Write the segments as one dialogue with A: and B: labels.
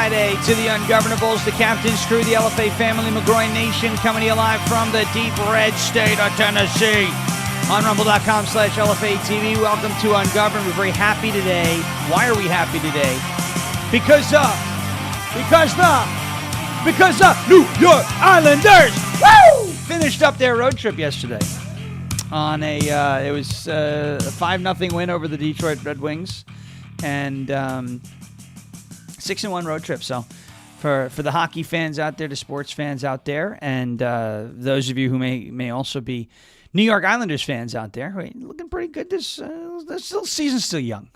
A: Friday to the Ungovernables, the Captain's Crew, the LFA family, McGroin Nation, coming to you live from the deep red state of Tennessee. On rumble.com/LFA TV. Welcome to Ungoverned. We're very happy today. Why are we happy today? Because the New York Islanders, woo, finished up their road trip yesterday on a 5-0 win over the Detroit Red Wings, and 6-1 road trip. So for the hockey fans out there, the sports fans out there, and those of you who may also be New York Islanders fans out there, right, looking pretty good. This season's still young.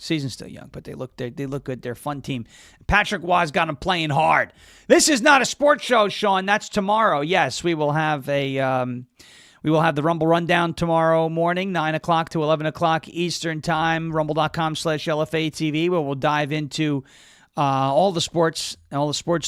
A: But they look good. They're a fun team. Patrick Waugh's got them playing hard. This is not a sports show, Sean. That's tomorrow. Yes, we will have the Rumble Rundown tomorrow morning, 9 o'clock to 11 o'clock Eastern Time, rumble.com/LFA TV, where we'll dive into all the sports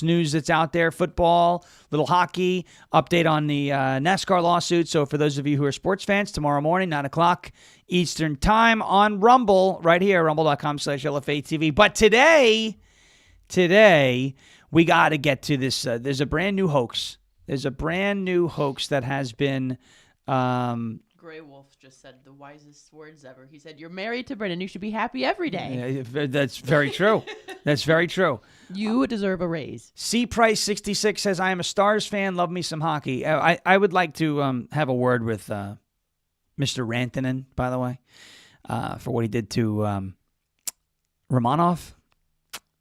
A: news that's out there, football, little hockey, update on the NASCAR lawsuit. So for those of you who are sports fans, tomorrow morning, 9 o'clock Eastern Time on Rumble, right here, rumble.com/LFA TV. But today, we got to get to this. There's a brand new hoax. That has been...
B: Grey Wolf just said the wisest words ever. He said, "You're married to Brendan. You should be happy every day."
A: Yeah, that's very true. That's very true.
B: You deserve a raise.
A: C. Price 66 says, "I am a Stars fan. Love me some hockey." I would like to have a word with Mr. Rantanen, by the way, for what he did to Romanov.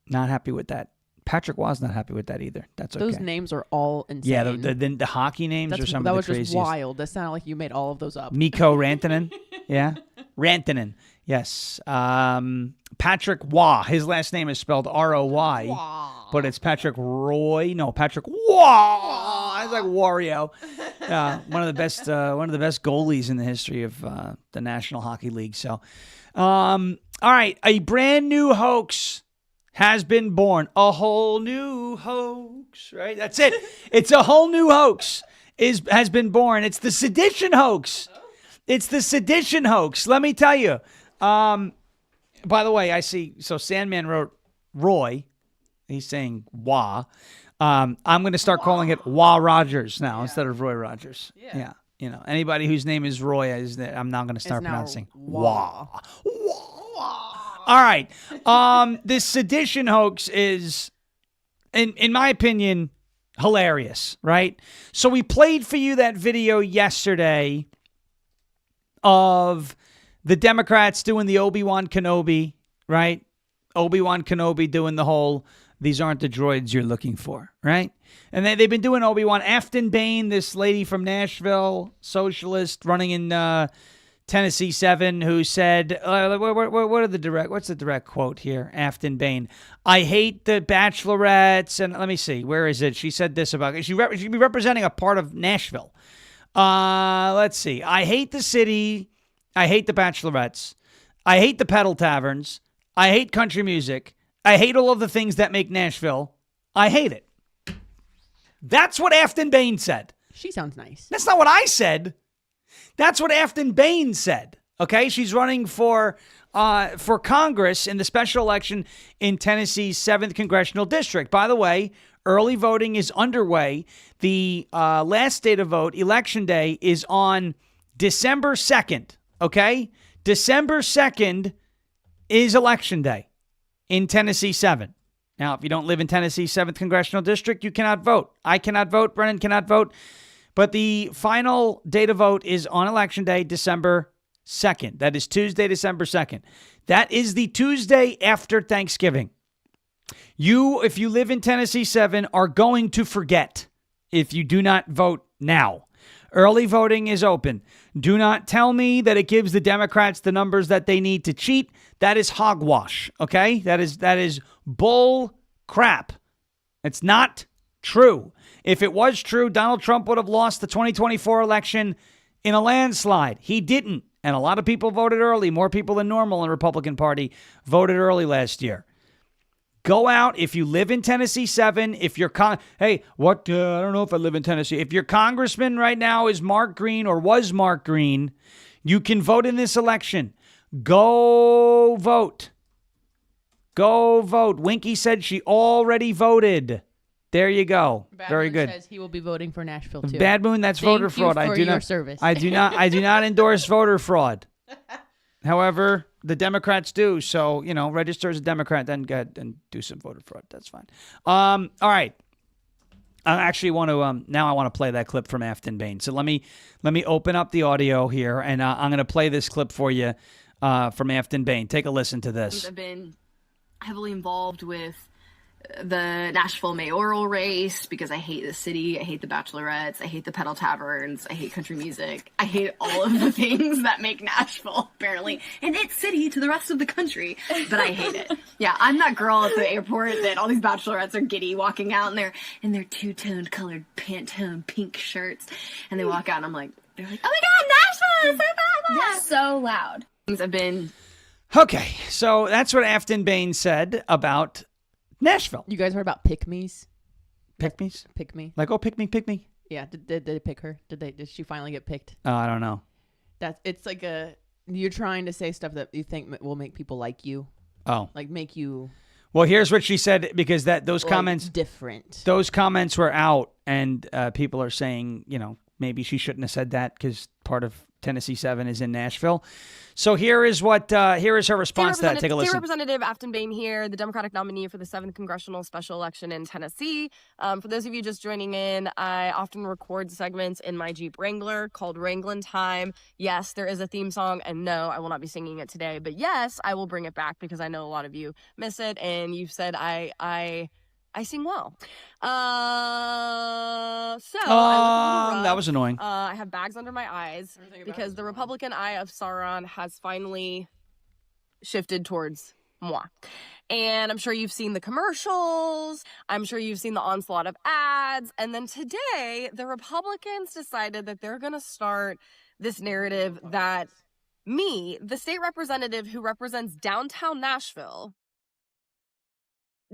A: Not happy with that. Patrick Waugh's not happy with that either. That's okay.
B: Those names are all insane.
A: Yeah, the hockey names are some of the craziest.
B: That was just wild. That sounded like you made all of those up.
A: Mikko Rantanen. Yeah. Rantanen. Yes. Patrick Waugh. His last name is spelled R-O-Y. Waugh. But it's Patrick Roy. No, Patrick Waugh. It's like Wario. One of the best goalies in the history of the National Hockey League. So, all right, a brand new hoax has been born. A whole new hoax, right? That's it. It's a whole new hoax has been born. It's the Sedition hoax. It's the Sedition hoax. Let me tell you. By the way, I see. So Sandman wrote Roy. He's saying Wah. I'm going to start calling it Wah Rogers now instead of Roy Rogers. Yeah. You know, anybody whose name is Roy, I'm now going to start pronouncing Wah. All right. This Sedition hoax is, in my opinion, hilarious, right? So we played for you that video yesterday of the Democrats doing the Obi-Wan Kenobi, right? Obi-Wan Kenobi doing the whole, these aren't the droids you're looking for, right? And they've been doing Obi-Wan. Afton Bain, this lady from Nashville, socialist, running in Tennessee 7, who said, what's the direct quote here? Afton Bain, "I hate the bachelorettes," and let me see, where is it? She said this about, she'd be representing a part of Nashville. Let's see. "I hate the city. I hate the bachelorettes. I hate the pedal taverns. I hate country music. I hate all of the things that make Nashville. I hate it." That's what Afton Bain said.
B: She sounds nice.
A: That's not what I said. That's what Afton Bain said. Okay, she's running for Congress in the special election in Tennessee's 7th Congressional District. By the way, early voting is underway. The last day to vote, Election Day, is on December 2nd. Okay, December 2nd is Election Day in Tennessee 7. Now, if you don't live in Tennessee's 7th Congressional District, you cannot vote. I cannot vote. Brennan cannot vote. But the final day to vote is on Election Day, December 2nd. That is Tuesday, December 2nd. That is the Tuesday after Thanksgiving. You, if you live in Tennessee 7, are going to forget if you do not vote now. Early voting is open. Do not tell me that it gives the Democrats the numbers that they need to cheat. That is hogwash, okay? That is bull crap. It's not true. If it was true, Donald Trump would have lost the 2024 election in a landslide. He didn't. And a lot of people voted early. More people than normal in the Republican Party voted early last year. Go out if you live in Tennessee 7. If you're I don't know if I live in Tennessee. If your congressman right now is Mark Green or was Mark Green, you can vote in this election. Go vote. Go vote. Winky said she already voted. There you go.
B: Bad
A: Very
B: Moon
A: good.
B: says he will be voting for Nashville too.
A: Bad Moon, that's
B: Thank
A: voter fraud.
B: you for
A: I do
B: your
A: not.
B: service.
A: I do not endorse voter fraud. However, the Democrats do. So, register as a Democrat, then go ahead and do some voter fraud. That's fine. All right. I actually want to now I want to play that clip from Afton Bain. So let me open up the audio here, and I'm going to play this clip for you from Afton Bain. Take a listen to this.
C: I've been heavily involved with the Nashville mayoral race because I hate the city, I hate the bachelorettes, I hate the pedal taverns, I hate country music, I hate all of the things that make Nashville apparently an it city to the rest of the country, but I hate it. Yeah, I'm that girl at the airport that all these bachelorettes are giddy walking out in their two-toned colored Pantone pink shirts, and they walk out and they're like, oh my god, Nashville is so bad! They're so loud. Things have been...
A: Okay, so that's what Afton Bain said about Nashville.
B: You guys heard about pick-me's?
A: Pick-me's?
B: Pick me.
A: Like, oh, pick me.
B: Yeah. Did they pick her? Did she finally get picked?
A: Oh, I don't know.
B: It's like you're trying to say stuff that you think will make people like you.
A: Oh.
B: Like make you.
A: Well, here's what she said, because those comments
B: different.
A: Those comments were out, and people are saying, maybe she shouldn't have said that because part of Tennessee 7 is in Nashville. So here is her response to that. Take a listen.
D: State Representative Afton Bain here, the Democratic nominee for the 7th Congressional Special Election in Tennessee. For those of you just joining in, I often record segments in my Jeep Wrangler called Wranglin' Time. Yes, there is a theme song, and no, I will not be singing it today. But yes, I will bring it back because I know a lot of you miss it, and you've said I sing well.
A: That was annoying.
D: I have bags under my eyes because the Republican eye of Sauron has finally shifted towards moi. And I'm sure you've seen the commercials. I'm sure you've seen the onslaught of ads. And then today, the Republicans decided that they're going to start this narrative that me, the state representative who represents downtown Nashville,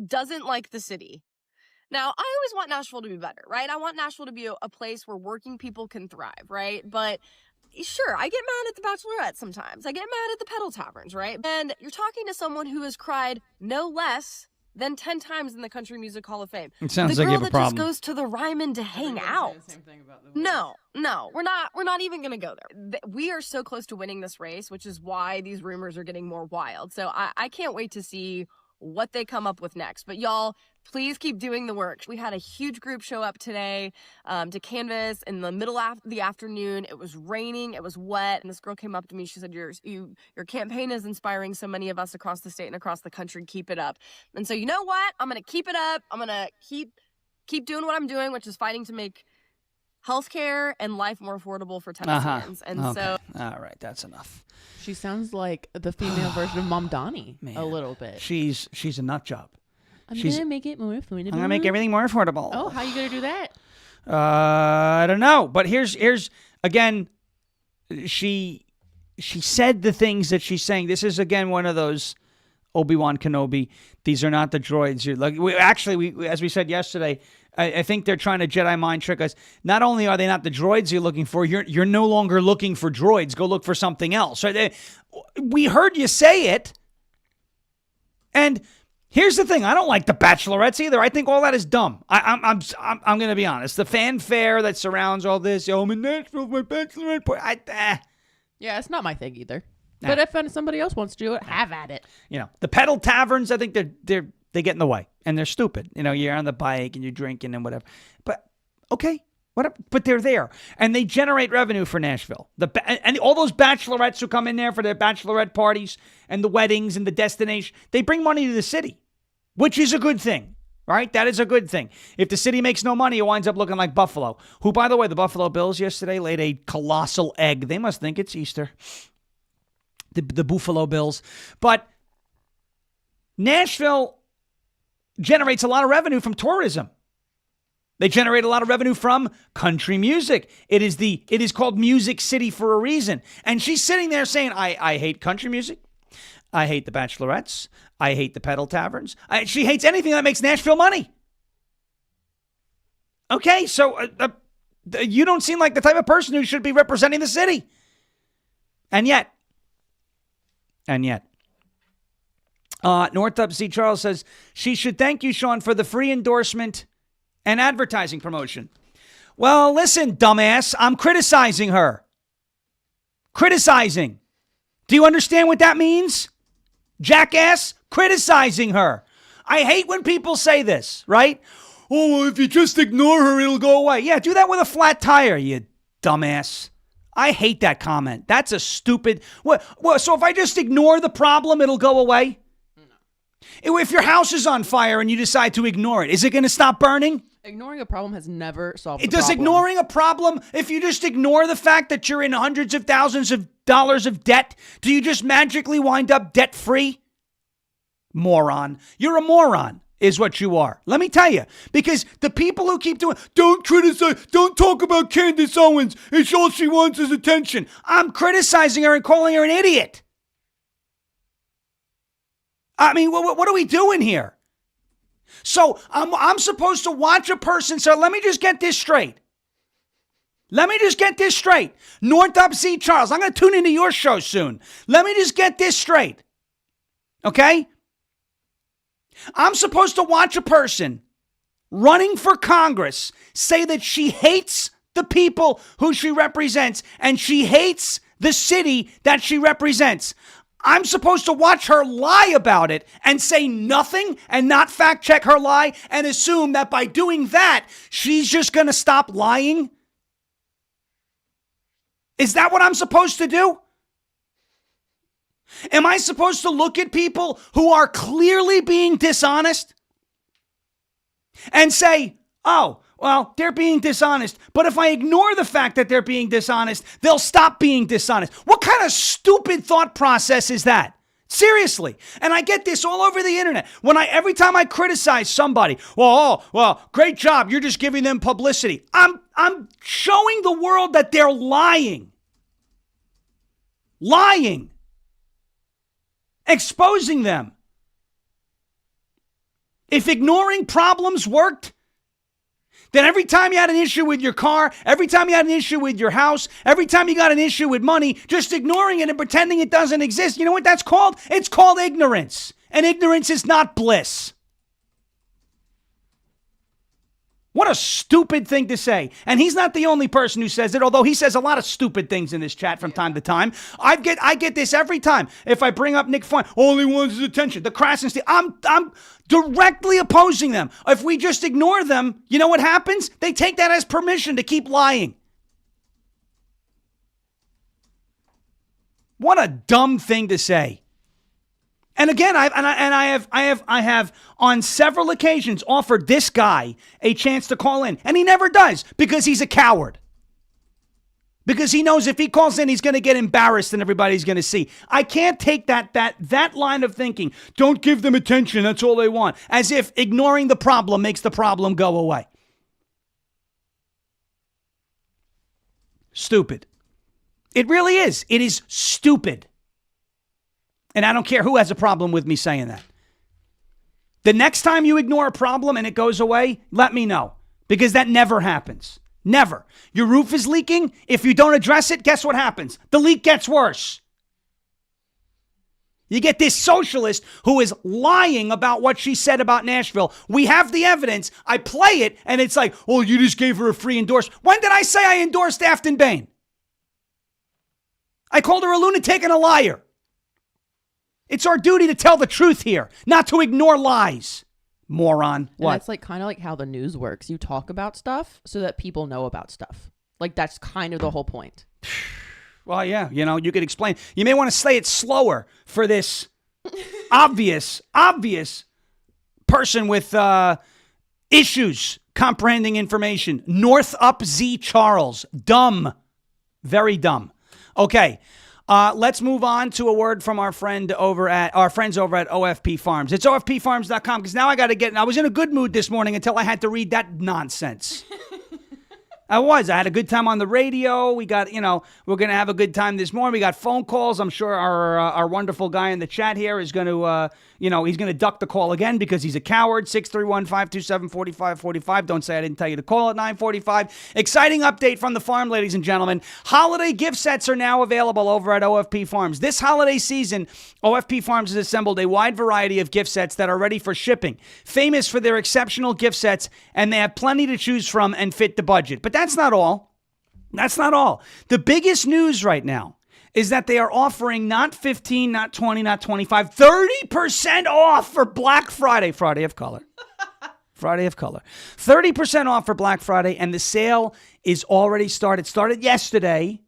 D: doesn't like the city. Now, I always want Nashville to be better, right? I want Nashville to be a place where working people can thrive, right? But sure, I get mad at the Bachelorette sometimes. I get mad at the pedal taverns, right? And you're talking to someone who has cried no less than 10 times in the Country Music Hall of Fame.
A: It sounds like you have a problem.
D: The girl that just goes to the Ryman to hang out. No, we're not even going to go there. We are so close to winning this race, which is why these rumors are getting more wild. So I can't wait to see what they come up with next. But y'all, please keep doing the work. We had a huge group show up today to canvass in the middle of the afternoon. It was raining, it was wet, and this girl came up to me. She said, your campaign is inspiring so many of us across the state and across the country. Keep it up. And so you know what? I'm going to keep it up. I'm going to keep doing what I'm doing, which is fighting to make healthcare and life more affordable for Tennesseans. And so,
A: all right, that's enough.
B: She sounds like the female version of Mom Donnie a little bit.
A: She's a nut job.
B: I'm gonna make it more affordable.
A: I'm gonna make everything more affordable.
B: Oh, how are you gonna do that?
A: I don't know. But here's again. She said the things that she's saying. This is again one of those Obi-Wan Kenobi. These are not the droids. We as we said yesterday. I think they're trying to Jedi mind trick us. Not only are they not the droids you're looking for, you're no longer looking for droids. Go look for something else. Right? We heard you say it. And here's the thing: I don't like the Bachelorettes either. I think all that is dumb. I'm going to be honest. The fanfare that surrounds all this. Oh, I'm in Nashville, my Bachelorette.
B: Yeah, it's not my thing either. But if somebody else wants to do it, have at it.
A: The pedal taverns. I think they get in the way, and they're stupid. You're on the bike and you're drinking and whatever. But okay, whatever. But they're there, and they generate revenue for Nashville. And all those bachelorettes who come in there for their bachelorette parties and the weddings and the destination, they bring money to the city, which is a good thing, right? That is a good thing. If the city makes no money, it winds up looking like Buffalo, who, by the way, the Buffalo Bills yesterday laid a colossal egg. They must think it's Easter. The Buffalo Bills, but Nashville generates a lot of revenue from tourism. They generate a lot of revenue from country music. It is called Music City for a reason. And she's sitting there saying, I hate country music. I hate the Bachelorettes. I hate the pedal taverns. She hates anything that makes Nashville money. Okay, so you don't seem like the type of person who should be representing the city. And yet, Northup C. Charles says, she should thank you, Sean, for the free endorsement and advertising promotion. Well, listen, dumbass, I'm criticizing her. Criticizing. Do you understand what that means? Jackass, criticizing her. I hate when people say this, right? Oh, well, if you just ignore her, it'll go away. Yeah, do that with a flat tire, you dumbass. I hate that comment. That's a stupid... What? So if I just ignore the problem, it'll go away? No. If your house is on fire and you decide to ignore it, is it going to stop burning?
B: Ignoring a problem has never solved the
A: Does
B: problem.
A: ignoring a problem, if you just ignore the fact that you're in hundreds of thousands of dollars of debt, do you just magically wind up debt-free? Moron. You're a moron, is what you are. Let me tell you. Because the people who keep doing, don't criticize, don't talk about Candace Owens. It's all she wants is attention. I'm criticizing her and calling her an idiot. I mean, what are we doing here? So I'm supposed to watch a person. So let me just get this straight. Northup C. Charles, I'm going to tune into your show soon. Let me just get this straight. Okay? I'm supposed to watch a person running for Congress say that she hates the people who she represents and she hates the city that she represents. I'm supposed to watch her lie about it and say nothing and not fact check her lie and assume that by doing that, she's just going to stop lying? Is that what I'm supposed to do? Am I supposed to look at people who are clearly being dishonest and say, oh, well, they're being dishonest, but if I ignore the fact that they're being dishonest, they'll stop being dishonest? What kind of stupid thought process is that? Seriously. And I get this all over the internet. Every time I criticize somebody, well, great job. You're just giving them publicity. I'm showing the world that they're lying. Lying. Exposing them. If ignoring problems worked, then every time you had an issue with your car, every time you had an issue with your house, every time you got an issue with money, just ignoring it and pretending it doesn't exist, you know what that's called? It's called ignorance. And ignorance is not bliss. What a stupid thing to say. And he's not the only person who says it, although he says a lot of stupid things in this chat from time to time. I get this every time. If I bring up Nick Fine, all he wants is attention. The crassness. I'm directly opposing them. If we just ignore them, you know what happens? They take that as permission to keep lying. What a dumb thing to say. And again, I have on several occasions offered this guy a chance to call in, and he never does because he's a coward. Because he knows if he calls in, he's going to get embarrassed and everybody's going to see. I can't take that line of thinking. Don't give them attention. That's all they want. As if ignoring the problem makes the problem go away. Stupid. It really is. It is stupid. And I don't care who has a problem with me saying that. The next time you ignore a problem and it goes away, let me know. Because that never happens. Never. Your roof is leaking. If you don't address it, guess what happens? The leak gets worse. You get this socialist who is lying about what she said about Nashville. We have the evidence. I play it, and it's like, oh, you just gave her a free endorsement. When did I say I endorsed Afton Bain? I called her a lunatic and a liar. It's our duty to tell the truth here, not to ignore lies. Moron. What?
B: And it's like kind of like how the news works. You talk about stuff so that people know about stuff. Like that's kind of the whole point.
A: Well, yeah, you could explain. You may want to say it slower for this obvious person with issues comprehending information. Northup Z. Charles. Dumb. Very dumb. Okay. Let's move on to a word from our friends over at OFP Farms. It's OFPfarms.com because now I was in a good mood this morning until I had to read that nonsense. I had a good time on the radio. We got, we're going to have a good time this morning. We got phone calls. I'm sure our wonderful guy in the chat here is going to, he's going to duck the call again because he's a coward. 631-527-4545. Don't say I didn't tell you to call at 9:45. Exciting update from the farm, ladies and gentlemen. Holiday gift sets are now available over at OFP Farms. This holiday season, OFP Farms has assembled a wide variety of gift sets that are ready for shipping. Famous for their exceptional gift sets, and they have plenty to choose from and fit the budget. But that's not all. That's not all. The biggest news right now is that they are offering not 15, not 20, not 25, 30% off for Black Friday. Friday of color. Friday of color. 30% off for Black Friday, and the sale is already started. It started yesterday.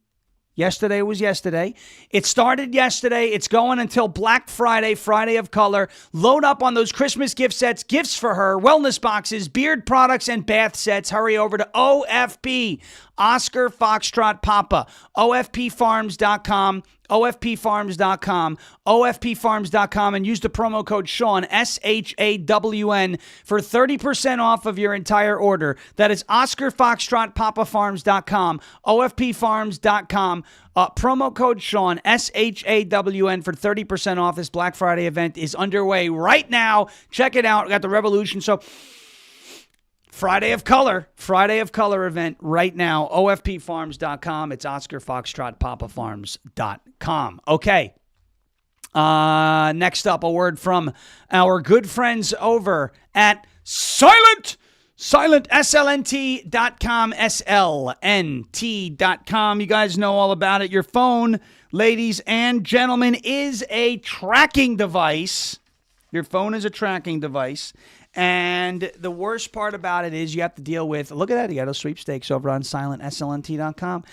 A: Yesterday was yesterday. It started yesterday. It's going until Black Friday, Friday of color. Load up on those Christmas gift sets, gifts for her, wellness boxes, beard products, and bath sets. Hurry over to OFP, Oscar Foxtrot Papa, OFPfarms.com, OFPfarms.com, OFPfarms.com, and use the promo code Sean, SHAWN, for 30% off of your entire order. That is Oscar Foxtrot PapaFarms.com, OFPfarms.com. Promo code Sean, SHAWN, for 30% off. This Black Friday event is underway right now. Check it out. We got the Revolution. So, Friday of Color event right now. OFPfarms.com. It's Oscar Foxtrot PapaFarms.com. Okay. Next up, a word from our good friends over at Silent, SLNT.com, SLNT.com. You guys know all about it. Your phone, ladies and gentlemen, is a tracking device. Your phone is a tracking device. And the worst part about it is you have to deal with, look at that, you got those sweepstakes over on SilentSLNT.com.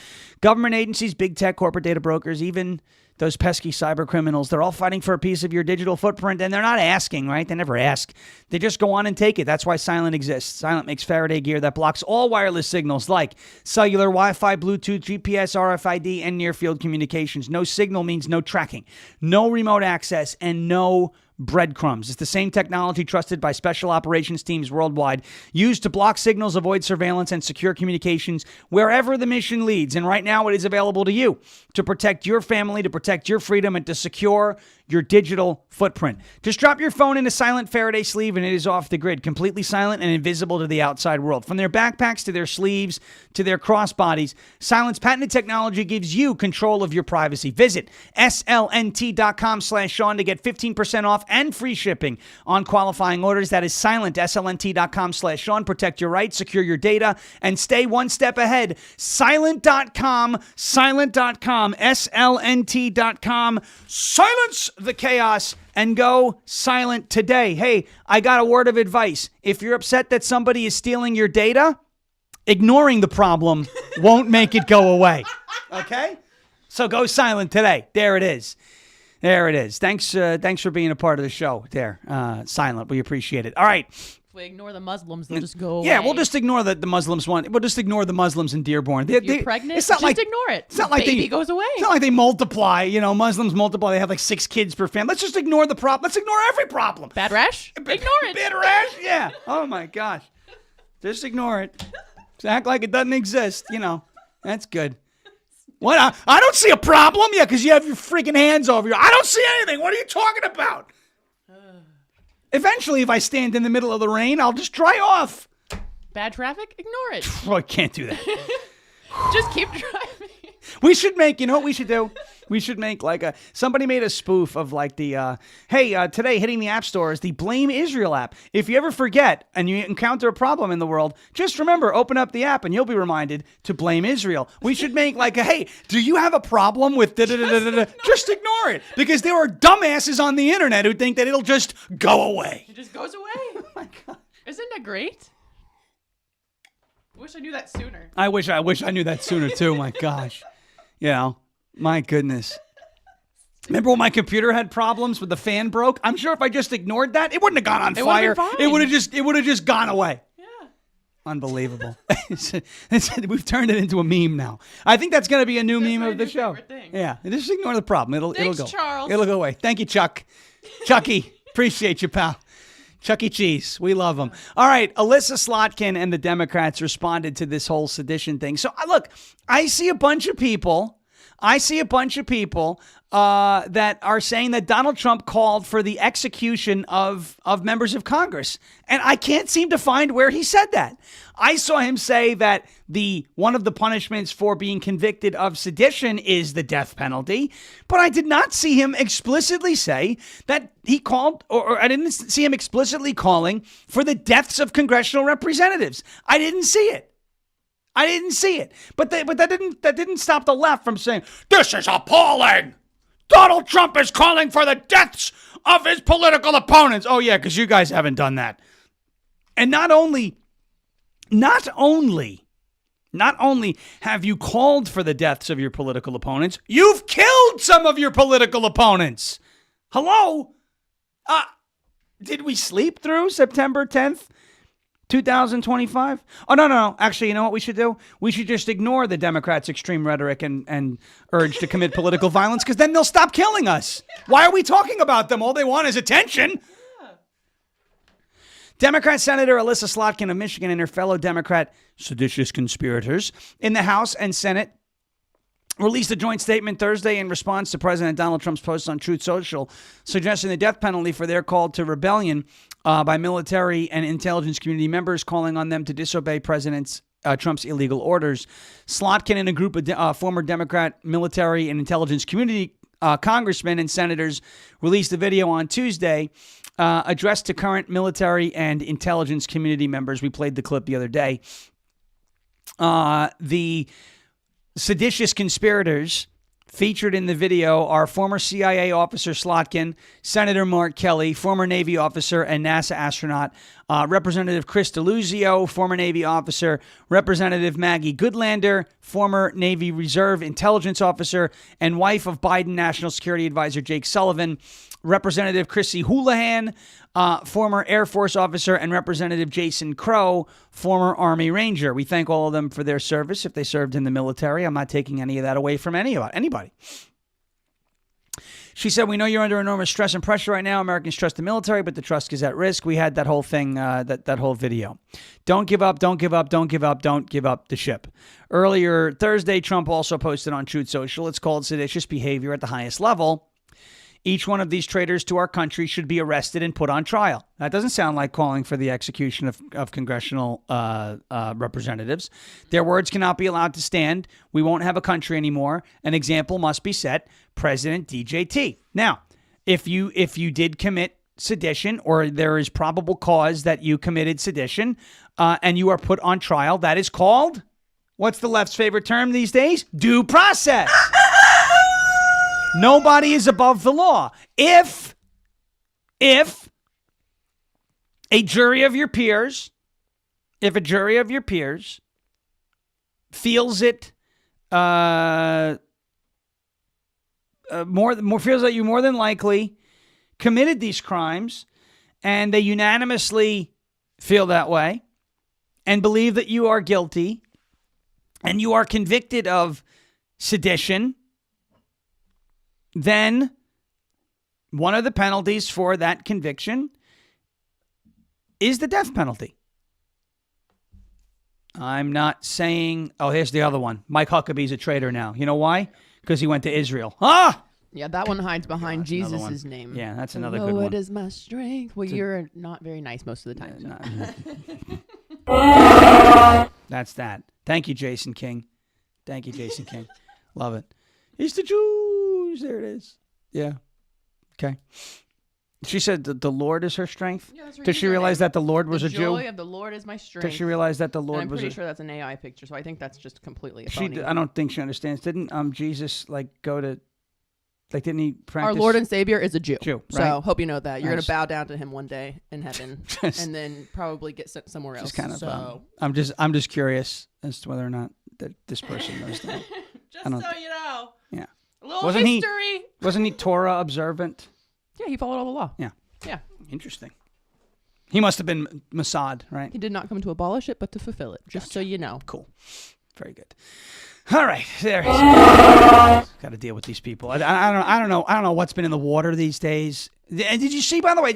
A: Government agencies, big tech, corporate data brokers, even those pesky cyber criminals, they're all fighting for a piece of your digital footprint, and they're not asking, right? They never ask. They just go on and take it. That's why Silent exists. Silent makes Faraday gear that blocks all wireless signals like cellular, Wi-Fi, Bluetooth, GPS, RFID, and near-field communications. No signal means no tracking, no remote access, and no breadcrumbs. It's the same technology trusted by special operations teams worldwide, used to block signals, avoid surveillance, and secure communications wherever the mission leads. And right now it is available to you to protect your family, to protect your freedom, and to secure your digital footprint. Just drop your phone in a silent Faraday sleeve and it is off the grid, completely silent and invisible to the outside world. From their backpacks to their sleeves to their crossbodies, Silent's patented technology gives you control of your privacy. Visit slnt.com/Sean to get 15% off and free shipping on qualifying orders. That is Silent, slnt.com/Sean. Protect your rights, secure your data, and stay one step ahead. Silent.com, slnt.com. Silence the chaos and go silent today. Hey, I got a word of advice. If you're upset that somebody is stealing your data, ignoring the problem won't make it go away. Okay? So go silent today. There it is. There it is. Thanks for being a part of the show there. Silent. We appreciate it. All right.
B: If we ignore the Muslims, they'll just go away.
A: Yeah, we'll just ignore the Muslims one. We'll just ignore the Muslims in Dearborn.
B: If you're pregnant, it's not just ignore it.
A: It's not like
B: baby goes away.
A: It's not like they multiply. Muslims multiply. They have like 6 kids per family. Let's just ignore the problem. Let's ignore every problem.
B: Bad rash? Ignore it.
A: Bad rash? Yeah. Oh, my gosh. Just ignore it. Just act like it doesn't exist. That's good. What? I don't see a problem. Yeah, because you have your freaking hands over you. I don't see anything. What are you talking about? Eventually, if I stand in the middle of the rain, I'll just dry off.
B: Bad traffic? Ignore it.
A: Oh, I can't do that.
B: Just keep driving.
A: We should make, you know what we should do? We should make somebody made a spoof of today hitting the app store is the Blame Israel app. If you ever forget and you encounter a problem in the world, just remember, open up the app and you'll be reminded to blame Israel. We should make hey, do you have a problem with da-da-da-da-da-da? Just ignore it. Because there are dumbasses on the internet who think that it'll just go away.
B: It just goes away. Oh my God. Isn't that great? I wish I knew that sooner.
A: I wish I knew that sooner too. My gosh. My goodness. Remember when my computer had problems with the fan broke? I'm sure if I just ignored that, it wouldn't have gone on fire. It would have just gone away. Yeah. Unbelievable. We've turned it into a meme now. I think that's going to be a new meme of the show. Thing. Yeah. Just ignore the problem. It'll go.
B: Charles.
A: It'll go away. Thank you, Chuck. Chucky. Appreciate you, pal. Chuck E. Cheese. We love them. All right. Alyssa Slotkin and the Democrats responded to this whole sedition thing. So, look, I see a bunch of people that are saying that Donald Trump called for the execution of members of Congress. And I can't seem to find where he said that. I saw him say that one of the punishments for being convicted of sedition is the death penalty. But I did not see him explicitly say that he called, or I didn't see him explicitly calling for the deaths of congressional representatives. I didn't see it. But that didn't stop the left from saying, this is appalling. Donald Trump is calling for the deaths of his political opponents. Oh, yeah, because you guys haven't done that. And not only have you called for the deaths of your political opponents, you've killed some of your political opponents. Hello? Did we sleep through September 10th? 2025? Oh, no. Actually, you know what we should do? We should just ignore the Democrats' extreme rhetoric and urge to commit political violence, because then they'll stop killing us. Why are we talking about them? All they want is attention. Democrat Senator Alyssa Slotkin of Michigan and her fellow Democrat seditious conspirators in the House and Senate released a joint statement Thursday in response to President Donald Trump's post on Truth Social, suggesting the death penalty for their call to rebellion by military and intelligence community members, calling on them to disobey President Trump's illegal orders. Slotkin and a group of former Democrat military and intelligence community congressmen and senators released a video on Tuesday addressed to current military and intelligence community members. We played the clip the other day. The seditious conspirators featured in the video are former CIA officer Slotkin, Senator Mark Kelly, former Navy officer and NASA astronaut, Representative Chris DeLuzio, former Navy officer, Representative Maggie Goodlander, former Navy Reserve intelligence officer, and wife of Biden National Security Advisor Jake Sullivan, Representative Chrissy Houlihan, former Air Force officer, and Representative Jason Crow, former Army Ranger. We thank all of them for their service if they served in the military. I'm not taking any of that away from anybody. She said, we know you're under enormous stress and pressure right now. Americans trust the military, but the trust is at risk. We had that whole thing, that whole video. Don't give up, don't give up, don't give up, don't give up the ship. Earlier Thursday, Trump also posted on Truth Social, it's called seditious behavior at the highest level. Each one of these traitors to our country should be arrested and put on trial. That doesn't sound like calling for the execution of congressional representatives. Their words cannot be allowed to stand. We won't have a country anymore. An example must be set. President DJT. Now, if you did commit sedition, or there is probable cause that you committed sedition, and you are put on trial, that is called, what's the left's favorite term these days? Due process. Nobody is above the law. If a jury of your peers, feels it feels that you more than likely committed these crimes, and they unanimously feel that way and believe that you are guilty, and you are convicted of sedition, then one of the penalties for that conviction is the death penalty. I'm not saying, here's the other one. Mike Huckabee's a traitor now. You know why? Because he went to Israel.
B: Yeah, that one hides behind Jesus' name.
A: Yeah, that's another good one.
B: It is my strength. Well, you're not very nice most of the time.
A: That's that. Thank you, Jason King. Love it. It's the Jews. There it is. Yeah. Okay. She said the Lord is her strength. Yeah, Does she realize that the Lord was a Jew?
B: The joy of the Lord is my strength.
A: Does she realize that the Lord was?
B: I'm pretty sure that's an AI picture, so I think that's just completely a phony.
A: I don't think she understands. Didn't Jesus go to? Didn't he practice?
B: Our Lord and Savior is a Jew.
A: Right?
B: So hope you know that. You're going to bow down to him one day in heaven and then probably get sent somewhere else.
A: Kind of, I'm just curious as to whether or not that this person knows that.
B: Just so you know.
A: Yeah.
B: A little history.
A: Wasn't he Torah observant?
B: Yeah, he followed all the law.
A: Yeah.
B: Yeah.
A: Interesting. He must have been Mossad, right?
B: He did not come to abolish it, but to fulfill it. Just so you know.
A: Cool. Very good. All right, there. Got to deal with these people. I don't know what's been in the water these days. Did you see? By the way,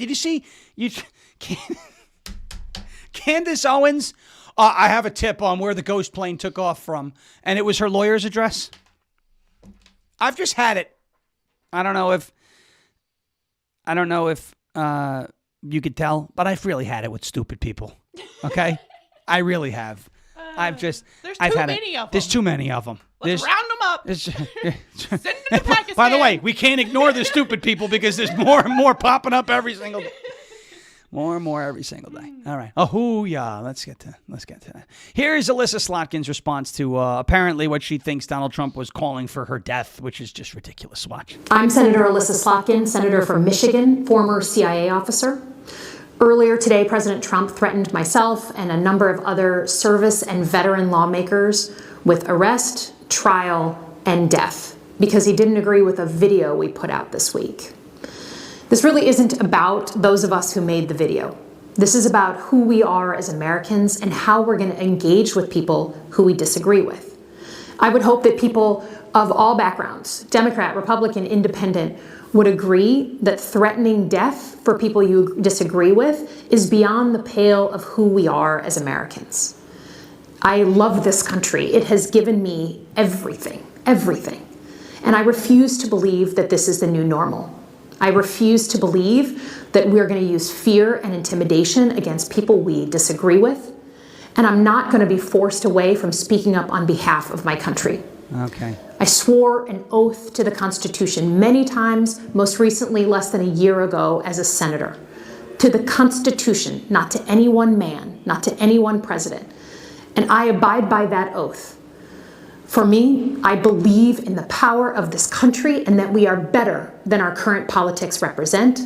A: Candace Owens, I have a tip on where the ghost plane took off from, and it was her lawyer's address. I've just had it. I don't know if you could tell, but I've really had it with stupid people. Okay? I really have.
B: There's too many of them.
A: There's too many of them.
B: Let's round them up. Send them to Pakistan.
A: By the way, we can't ignore the stupid people because there's more and more popping up every single day. More and more every single day. All right. Oh, yeah. Let's get to that. Here's Alyssa Slotkin's response to apparently what she thinks Donald Trump was calling for her death, which is just ridiculous. Watch.
E: I'm Senator Alyssa Slotkin, senator from Michigan, former CIA officer. Earlier today, President Trump threatened myself and a number of other service and veteran lawmakers with arrest, trial, and death because he didn't agree with a video we put out this week. This really isn't about those of us who made the video. This is about who we are as Americans and how we're going to engage with people who we disagree with. I would hope that people of all backgrounds, Democrat, Republican, Independent, would agree that threatening death for people you disagree with is beyond the pale of who we are as Americans. I love this country. It has given me everything. And I refuse to believe that this is the new normal. I refuse to believe that we're going to use fear and intimidation against people we disagree with. And I'm not going to be forced away from speaking up on behalf of my country.
A: Okay.
E: I swore an oath to the Constitution many times, most recently less than a year ago as a senator. To the Constitution, not to any one man, not to any one president. And I abide by that oath. For me, I believe in the power of this country and that we are better than our current politics represent.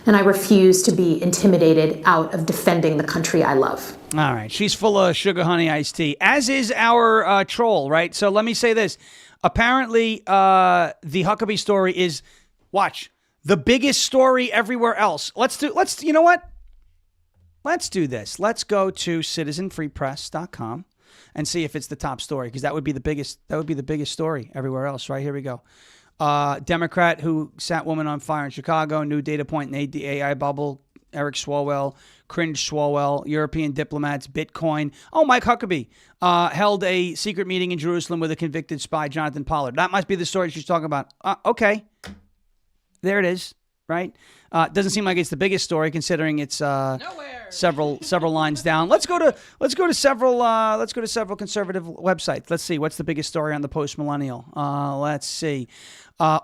E: And I refuse to be intimidated out of defending the country I love.
A: All right. She's full of sugar, honey, iced tea, as is our troll, right? So let me say this. Apparently, the Huckabee story is, watch, the biggest story everywhere else. You know what? Let's do this. Let's go to citizenfreepress.com and see if it's the top story, because that would be the biggest story everywhere else. Right, here we go. Democrat who set woman on fire in Chicago, new data point in the AI bubble, Eric Swalwell, cringe Swalwell, European diplomats, Bitcoin. Oh, Mike Huckabee held a secret meeting in Jerusalem with a convicted spy, Jonathan Pollard. That must be the story she's talking about. Okay. There it is, right? Doesn't seem like it's the biggest story considering it's several lines down. Let's go to several conservative websites. Let's see what's the biggest story on the Post Millennial. Let's see.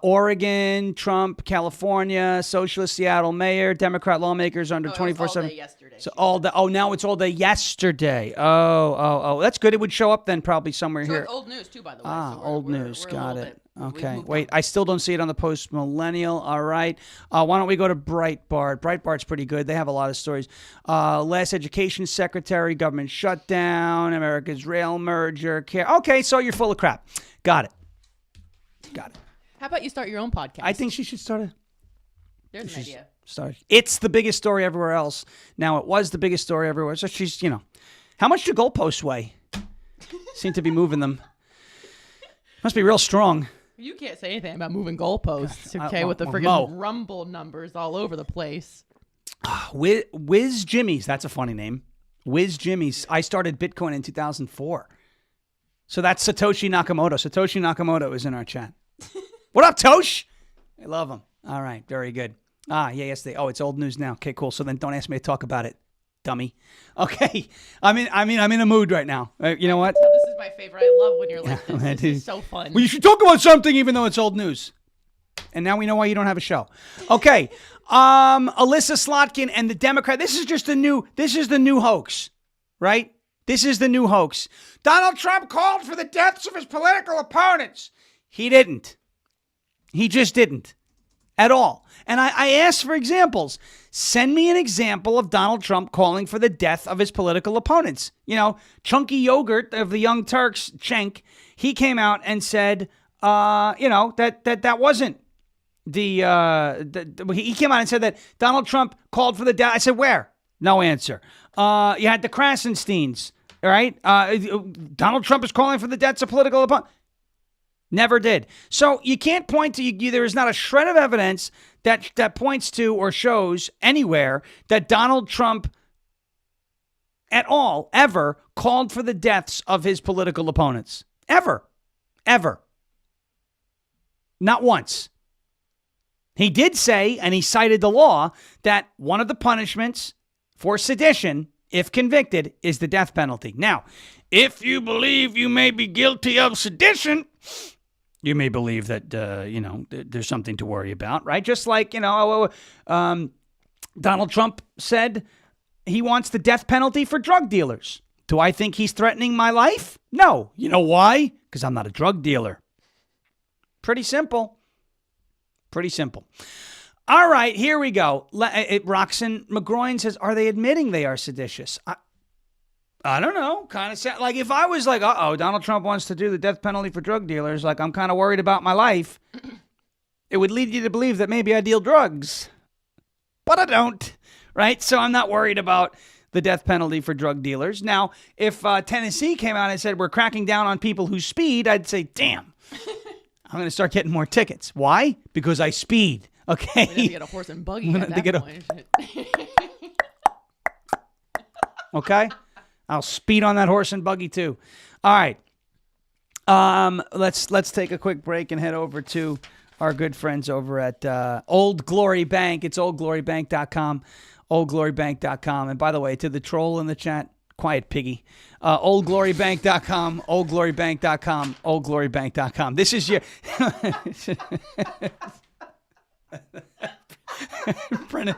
A: Oregon, Trump, California, socialist Seattle mayor, Democrat lawmakers under 24/7.
B: All day yesterday.
A: So all day. Oh, now it's all day yesterday. Oh. That's good. It would show up then probably somewhere here.
B: It's old news too, by the way.
A: Ah,
B: so
A: old news. Got it. Okay.
B: Wait,
A: I still don't see it on the Post Millennial. All right. Why don't we go to Breitbart? Breitbart's pretty good. They have a lot of stories. Last education secretary, government shutdown, America's rail merger, care. Okay, so you're full of crap. Got it.
B: How about you start your own podcast?
A: I think she should start a...
B: There's an idea.
A: It's the biggest story everywhere else. Now, it was the biggest story everywhere. So she's, how much do goalposts weigh? Seem to be moving them. Must be real strong.
B: You can't say anything about moving goalposts, okay, with the friggin' rumble numbers all over the place.
A: Whiz Jimmy's, that's a funny name. Whiz Jimmy's. I started Bitcoin in 2004. So that's Satoshi Nakamoto. Satoshi Nakamoto is in our chat. What up, Tosh? I love him. All right, very good. It's old news now. Okay, cool. So then don't ask me to talk about it, dummy. Okay, I'm in a mood right now. You know what?
B: This is my favorite. I love when you're like this. This is so fun.
A: Well, you should talk about something even though it's old news. And now we know why you don't have a show. Okay, Alyssa Slotkin and the Democrat. This is the new hoax, right? This is the new hoax. Donald Trump called for the deaths of his political opponents. He didn't. He just didn't at all. And I asked for examples. Send me an example of Donald Trump calling for the death of his political opponents. Chunky Yogurt of the Young Turks, Cenk, he came out and said, that wasn't he came out and said that Donald Trump called for the death. I said, where? No answer. You had the Krasensteins, right? Donald Trump is calling for the deaths of political opponents. Never did. So you can't point to, there is not a shred of evidence that points to or shows anywhere that Donald Trump at all ever called for the deaths of his political opponents. Ever. Not once. He did say, and he cited the law, that one of the punishments for sedition, if convicted, is the death penalty. Now, if you believe you may be guilty of sedition, you may believe that, there's something to worry about, right? Just like, Donald Trump said he wants the death penalty for drug dealers. Do I think he's threatening my life? No. You know why? Because I'm not a drug dealer. Pretty simple. All right, here we go. Roxanne McGroin says, are they admitting they are seditious? I don't know. Kind of sad. Like if I was like, Donald Trump wants to do the death penalty for drug dealers, like I'm kind of worried about my life, it would lead you to believe that maybe I deal drugs. But I don't, right? So I'm not worried about the death penalty for drug dealers. Now, if Tennessee came out and said we're cracking down on people who speed, I'd say, damn. I'm going to start getting more tickets. Why? Because I speed. Okay.
B: We have to get a horse and buggy at that point.
A: Okay. I'll speed on that horse and buggy too. All right. Let's take a quick break and head over to our good friends over at Old Glory Bank. It's oldglorybank.com. Oldglorybank.com. And by the way, to the troll in the chat, quiet piggy. Oldglorybank.com, oldglorybank.com, oldglorybank.com. This is your... Brennan.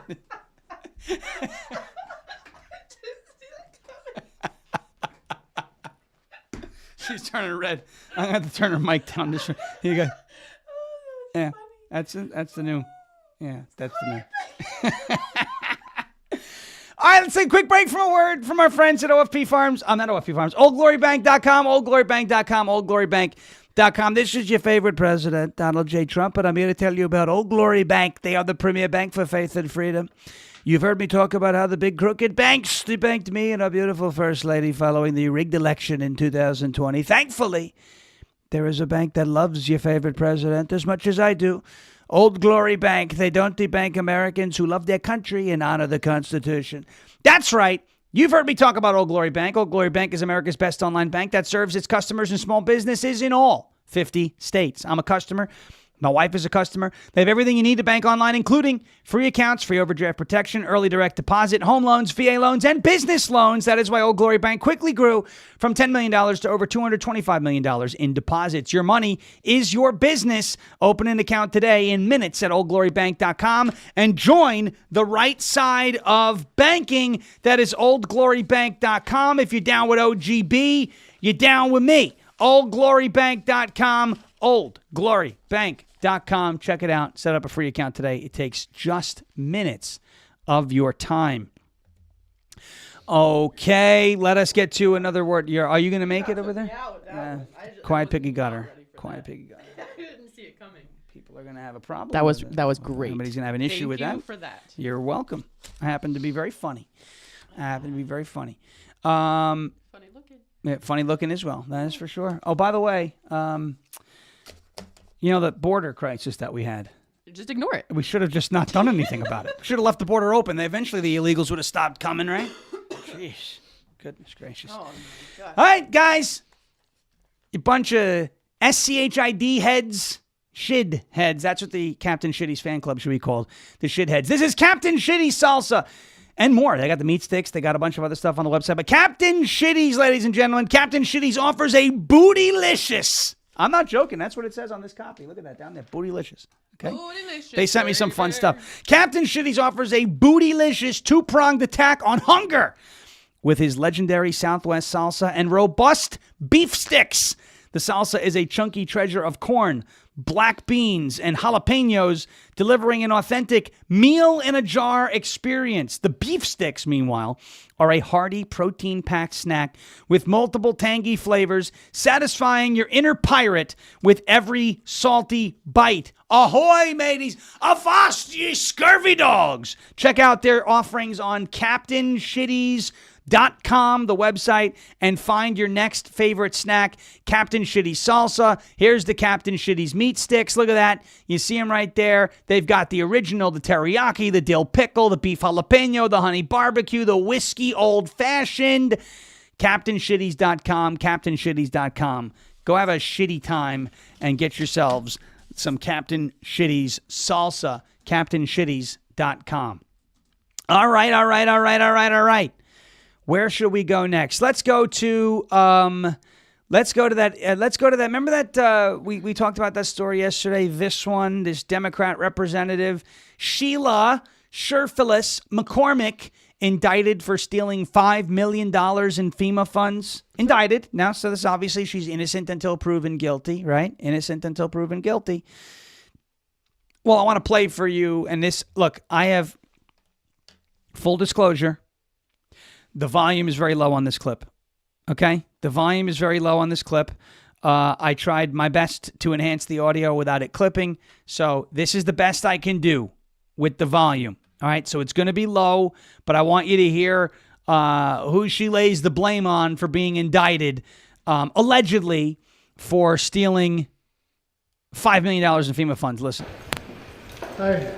A: She's turning red. I'm going to have to turn her mic down. Here you go. Yeah, that's the new... Yeah, that's the new... All right, let's take a quick break from a word from our friends at OFP Farms. I'm not OFP Farms. OldGloryBank.com, OldGloryBank.com, OldGloryBank.com. This is your favorite president, Donald J. Trump, and I'm here to tell you about Old Glory Bank. They are the premier bank for faith and freedom. You've heard me talk about how the big crooked banks debanked me and our beautiful first lady following the rigged election in 2020. Thankfully, there is a bank that loves your favorite president as much as I do. Old Glory Bank. They don't debank Americans who love their country and honor the Constitution. That's right. You've heard me talk about Old Glory Bank. Old Glory Bank is America's best online bank that serves its customers and small businesses in all 50 states. I'm a customer. My wife is a customer. They have everything you need to bank online, including free accounts, free overdraft protection, early direct deposit, home loans, VA loans, and business loans. That is why Old Glory Bank quickly grew from $10 million to over $225 million in deposits. Your money is your business. Open an account today in minutes at oldglorybank.com and join the right side of banking. That is oldglorybank.com. If you're down with OGB, you're down with me. oldglorybank.com, oldglorybank.com. Check it out. Set up a free account today. It takes just minutes of your time. Okay, let us get to another word. Are you going to make it over there? Quiet piggy got her. Quiet piggy got her.
B: I didn't see it coming.
A: People are going to have a problem.
B: That was great.
A: Somebody's going to have an issue with that.
B: Thank you for that.
A: You're welcome. I happen to be very funny. Funny
B: looking.
A: Yeah, funny looking as well. That is for sure. Oh, by the way, the border crisis that we had.
B: Just ignore it.
A: We should have just not done anything about it. We should have left the border open. Eventually, the illegals would have stopped coming, right? Jeez. Goodness gracious.
B: Oh, my God.
A: All right, guys. You bunch of SCHID heads. Shid heads. That's what the Captain Shitty's fan club should be called. The Shid heads. This is Captain Shitty Salsa. And more. They got the meat sticks. They got a bunch of other stuff on the website. But Captain Shitty's, ladies and gentlemen, Captain Shitty's offers a bootylicious. I'm not joking. That's what it says on this copy. Look at that down there. Bootylicious. Okay.
B: Bootylicious.
A: They sent me some fun stuff. Captain Shitty's offers a bootylicious two-pronged attack on hunger with his legendary Southwest salsa and robust beef sticks. The salsa is a chunky treasure of corn, black beans, and jalapenos, delivering an authentic meal-in-a-jar experience. The beef sticks, meanwhile, are a hearty, protein-packed snack with multiple tangy flavors, satisfying your inner pirate with every salty bite. Ahoy, mateys! Avast, ye scurvy dogs! Check out their offerings on CaptainShitties.com. CaptainShitties.com, the website, and find your next favorite snack, Captain Shitties Salsa. Here's the Captain Shitties meat sticks. Look at that. You see them right there. They've got the original, the teriyaki, the dill pickle, the beef jalapeno, the honey barbecue, the whiskey old-fashioned. CaptainShitties.com, CaptainShitties.com. Go have a shitty time and get yourselves some Captain Shitties salsa, CaptainShitties.com. All right. Where should we go next? Let's go to that. Remember that we talked about that story yesterday. This Democrat representative, Sheila Sherfilis McCormick, indicted for stealing $5 million in FEMA funds. Indicted. Now, so this obviously she's innocent until proven guilty, right? Innocent until proven guilty. Well, I want to play for you. And this, look, I have full disclosure. The volume is very low on this clip. Okay? The volume is very low on this clip. I tried my best to enhance the audio without it clipping. So this is the best I can do with the volume. All right, so it's going to be low, but I want you to hear who she lays the blame on for being indicted, allegedly for stealing $5 million in FEMA funds. Listen.
F: Hi.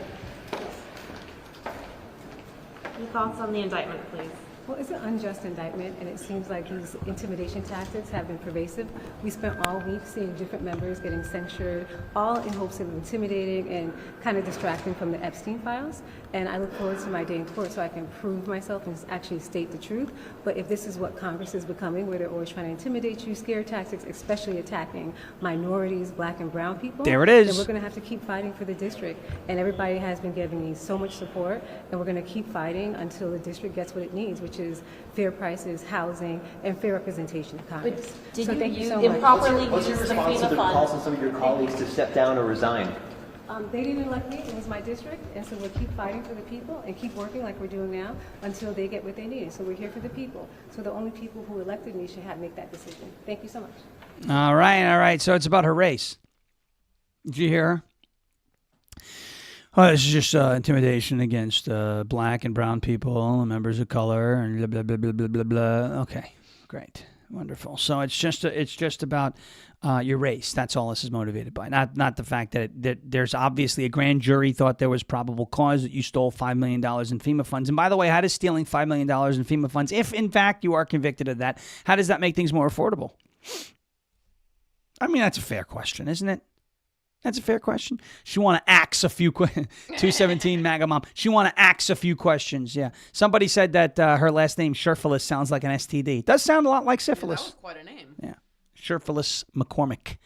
G: Your thoughts on the indictment, please?
F: Well, it's an unjust indictment, and it seems like these intimidation tactics have been pervasive. We spent all week seeing different members getting censured, all in hopes of intimidating and kind of distracting from the Epstein files. And I look forward to my day in court so I can prove myself and actually state the truth. But if this is what Congress is becoming, where they're always trying to intimidate you, scare tactics, especially attacking minorities, black and brown people,
A: there it is.
F: Then we're going to have to keep fighting for the district. And everybody has been giving me so much support, and we're going to keep fighting until the district gets what it needs, which is fair prices, housing, and fair representation in Congress.
G: Did
F: so
G: you
F: thank you so
G: improperly
F: much.
H: What's your
G: use the
H: response to
G: FEMA
H: the calls
G: funds?
H: on some of your colleagues to step down or resign?
F: They didn't elect me. It was my district. And so we'll keep fighting for the people and keep working like we're doing now until they get what they need. So we're here for the people. So the only people who elected me should make that decision. Thank you so much.
A: All right. So it's about her race. Did you hear her? Oh, this is just intimidation against black and brown people, members of color, and blah, blah, blah, blah, blah, blah, blah. Okay, great. Wonderful. So it's just about your race. That's all this is motivated by. Not the fact that there's obviously a grand jury thought there was probable cause that you stole $5 million in FEMA funds. And by the way, how does stealing $5 million in FEMA funds, if in fact you are convicted of that, how does that make things more affordable? I mean, that's a fair question, isn't it? That's a fair question. She want to axe a few 217 MAGA mom. She want to axe a few questions. Yeah. Somebody said that her last name Sherfilis sounds like an STD. It does sound a lot like syphilis.
B: That was quite a name.
A: Yeah. Sherfilis McCormick.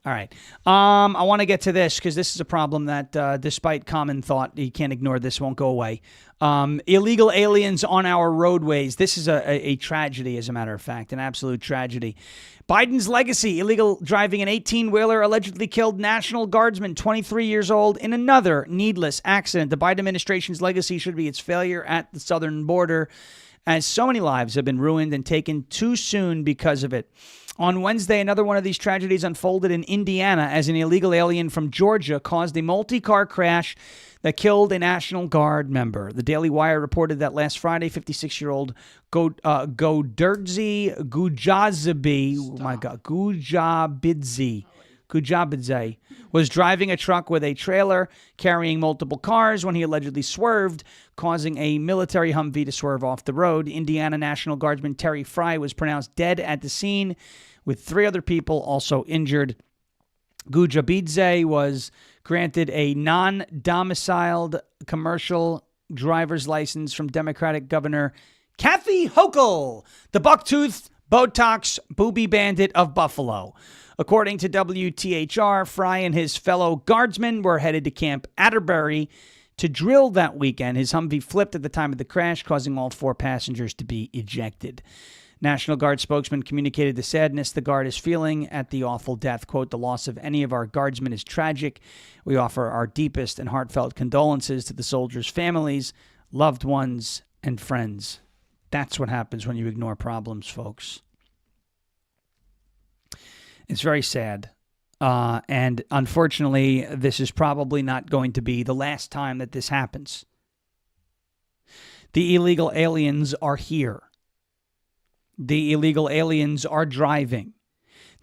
A: All right. I want to get to this because this is a problem that, despite common thought, you can't ignore this, won't go away. Illegal aliens on our roadways. This is a tragedy, as a matter of fact, an absolute tragedy. Biden's legacy, illegal driving an 18-wheeler allegedly killed National Guardsman, 23 years old, in another needless accident. The Biden administration's legacy should be its failure at the southern border, as so many lives have been ruined and taken too soon because of it. On Wednesday, another one of these tragedies unfolded in Indiana as an illegal alien from Georgia caused a multi-car crash that killed a National Guard member. The Daily Wire reported that last Friday, 56-year-old Goderdzi Gujabidze was driving a truck with a trailer carrying multiple cars when he allegedly swerved, causing a military Humvee to swerve off the road. Indiana National Guardsman Terry Fry was pronounced dead at the scene, with 3 other people also injured. Gujabidze was granted a non-domiciled commercial driver's license from Democratic Governor Kathy Hochul, the buck-toothed Botox booby bandit of Buffalo. According to WTHR, Fry and his fellow guardsmen were headed to Camp Atterbury to drill that weekend. His Humvee flipped at the time of the crash, causing all 4 passengers to be ejected. National Guard spokesman communicated the sadness the Guard is feeling at the awful death. Quote, "The loss of any of our guardsmen is tragic. We offer our deepest and heartfelt condolences to the soldiers' families, loved ones, and friends." That's what happens when you ignore problems, folks. It's very sad. And unfortunately, this is probably not going to be the last time that this happens. The illegal aliens are here. The illegal aliens are driving.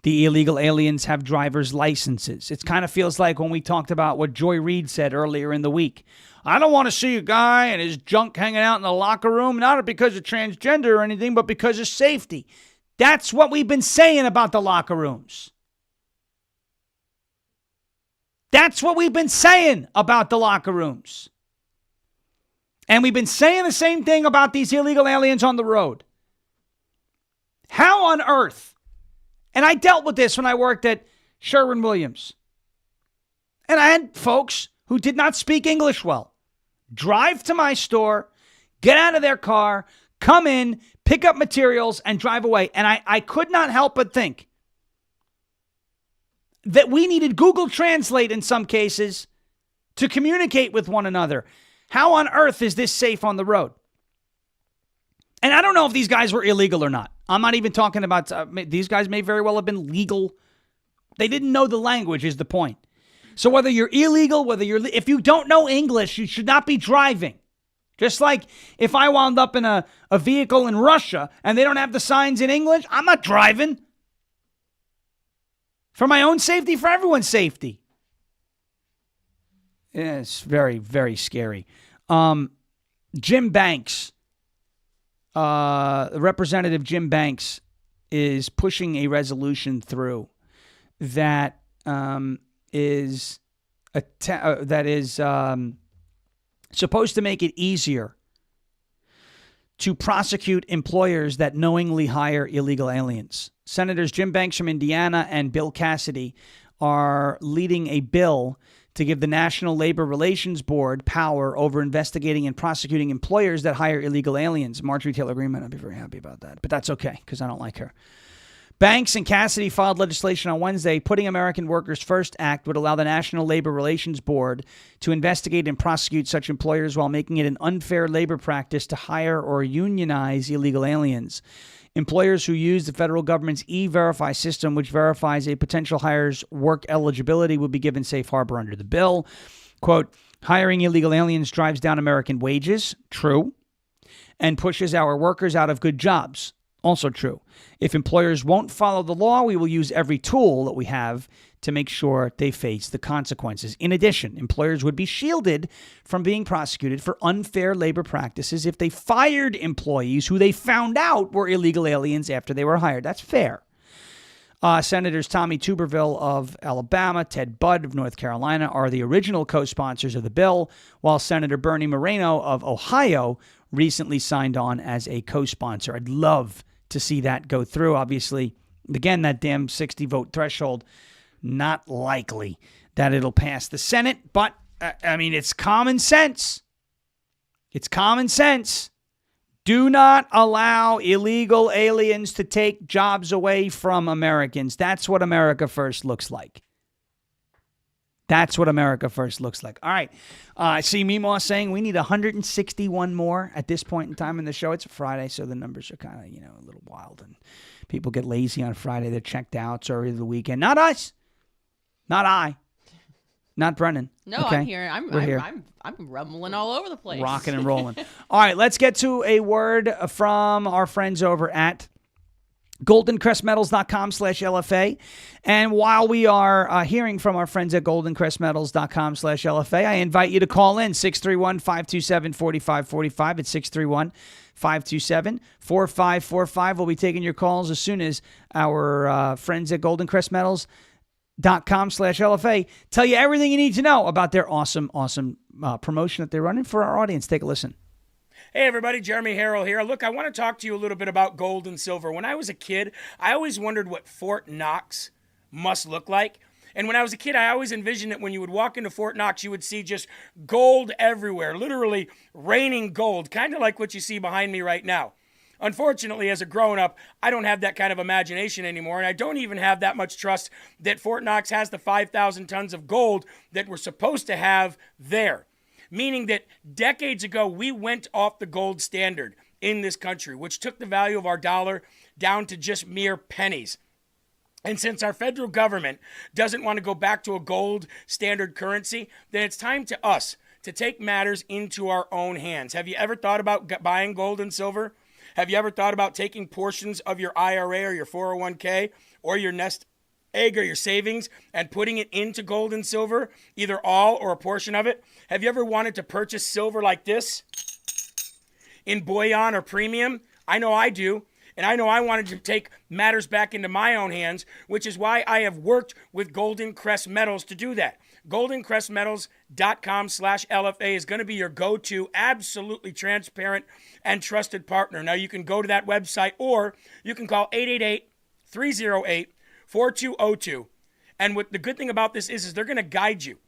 A: The illegal aliens have driver's licenses. It kind of feels like when we talked about what Joy Reid said earlier in the week. I don't want to see a guy and his junk hanging out in the locker room, not because of transgender or anything, but because of safety. That's what we've been saying about the locker rooms. That's what we've been saying about the locker rooms. And we've been saying the same thing about these illegal aliens on the road. How on earth? And I dealt with this when I worked at Sherwin-Williams. And I had folks who did not speak English well drive to my store, get out of their car, come in, pick up materials, and drive away. And I could not help but think that we needed Google Translate in some cases to communicate with one another. How on earth is this safe on the road? And I don't know if these guys were illegal or not. I'm not even talking about, these guys may very well have been legal. They didn't know the language is the point. So whether you're illegal, if you don't know English, you should not be driving. Just like if I wound up in a vehicle in Russia and they don't have the signs in English, I'm not driving. For my own safety, for everyone's safety. Yeah, it's very, very scary. Jim Banks. Representative Jim Banks is pushing a resolution through that is supposed to make it easier to prosecute employers that knowingly hire illegal aliens. Senators Jim Banks from Indiana and Bill Cassidy are leading a bill to give the National Labor Relations Board power over investigating and prosecuting employers that hire illegal aliens. Marjorie Taylor Greene might not be very happy about that, but that's okay because I don't like her. Banks and Cassidy filed legislation on Wednesday. Putting American Workers First Act would allow the National Labor Relations Board to investigate and prosecute such employers while making it an unfair labor practice to hire or unionize illegal aliens. Employers who use the federal government's E-Verify system, which verifies a potential hire's work eligibility, would be given safe harbor under the bill. Quote, hiring illegal aliens drives down American wages. True. And pushes our workers out of good jobs. Also true. If employers won't follow the law, we will use every tool that we have to make sure they face the consequences. In addition, employers would be shielded from being prosecuted for unfair labor practices if they fired employees who they found out were illegal aliens after they were hired. That's fair. Senators Tommy Tuberville of Alabama, Ted Budd of North Carolina are the original co-sponsors of the bill, while Senator Bernie Moreno of Ohio recently signed on as a co-sponsor. I'd love to see that go through. Obviously, again, that damn 60-vote threshold, not likely that it'll pass the Senate, but, I mean, it's common sense. It's common sense. Do not allow illegal aliens to take jobs away from Americans. That's what America First looks like. That's what America First looks like. All right. I see Meemaw saying we need 161 more at this point in time in the show. It's a Friday, so the numbers are kind of, a little wild. And people get lazy on Friday. They're checked out. It's already the weekend. Not us. Not I. Not Brennan.
B: No,
A: okay?
B: I'm here. I'm rumbling all over the place.
A: Rocking and rolling. All right, let's get to a word from our friends over at goldencrestmetals.com/LFA. And while we are hearing from our friends at goldencrestmetals.com/LFA, I invite you to call in 631-527-4545. It's 631-527-4545. We'll be taking your calls as soon as our friends at goldencrestmetals.com/LFA tell you everything you need to know about their awesome promotion that they're running for our audience. Take a listen.
I: Hey everybody, Jeremy Harrell here. Look, I want to talk to you a little bit about gold and silver. When I was a kid, I always wondered what Fort Knox must look like. And when I was a kid, I always envisioned that when you would walk into Fort Knox, you would see just gold everywhere, literally raining gold, kind of like what you see behind me right now. Unfortunately, as a grown-up, I don't have that kind of imagination anymore, and I don't even have that much trust that Fort Knox has the 5,000 tons of gold that we're supposed to have there. Meaning that decades ago, we went off the gold standard in this country, which took the value of our dollar down to just mere pennies. And since our federal government doesn't want to go back to a gold standard currency, then it's time to us to take matters into our own hands. Have you ever thought about buying gold and silver? Have you ever thought about taking portions of your IRA or your 401k or your nest egg or your savings and putting it into gold and silver, either all or a portion of it? Have you ever wanted to purchase silver like this in bullion or premium? I know I do. And I know I wanted to take matters back into my own hands, which is why I have worked with Golden Crest Metals to do that. GoldenCrestMetals.com/LFA is going to be your go-to, absolutely transparent and trusted partner. Now, you can go to that website or you can call 888-308-4202. And what the good thing about this is they're going to guide you.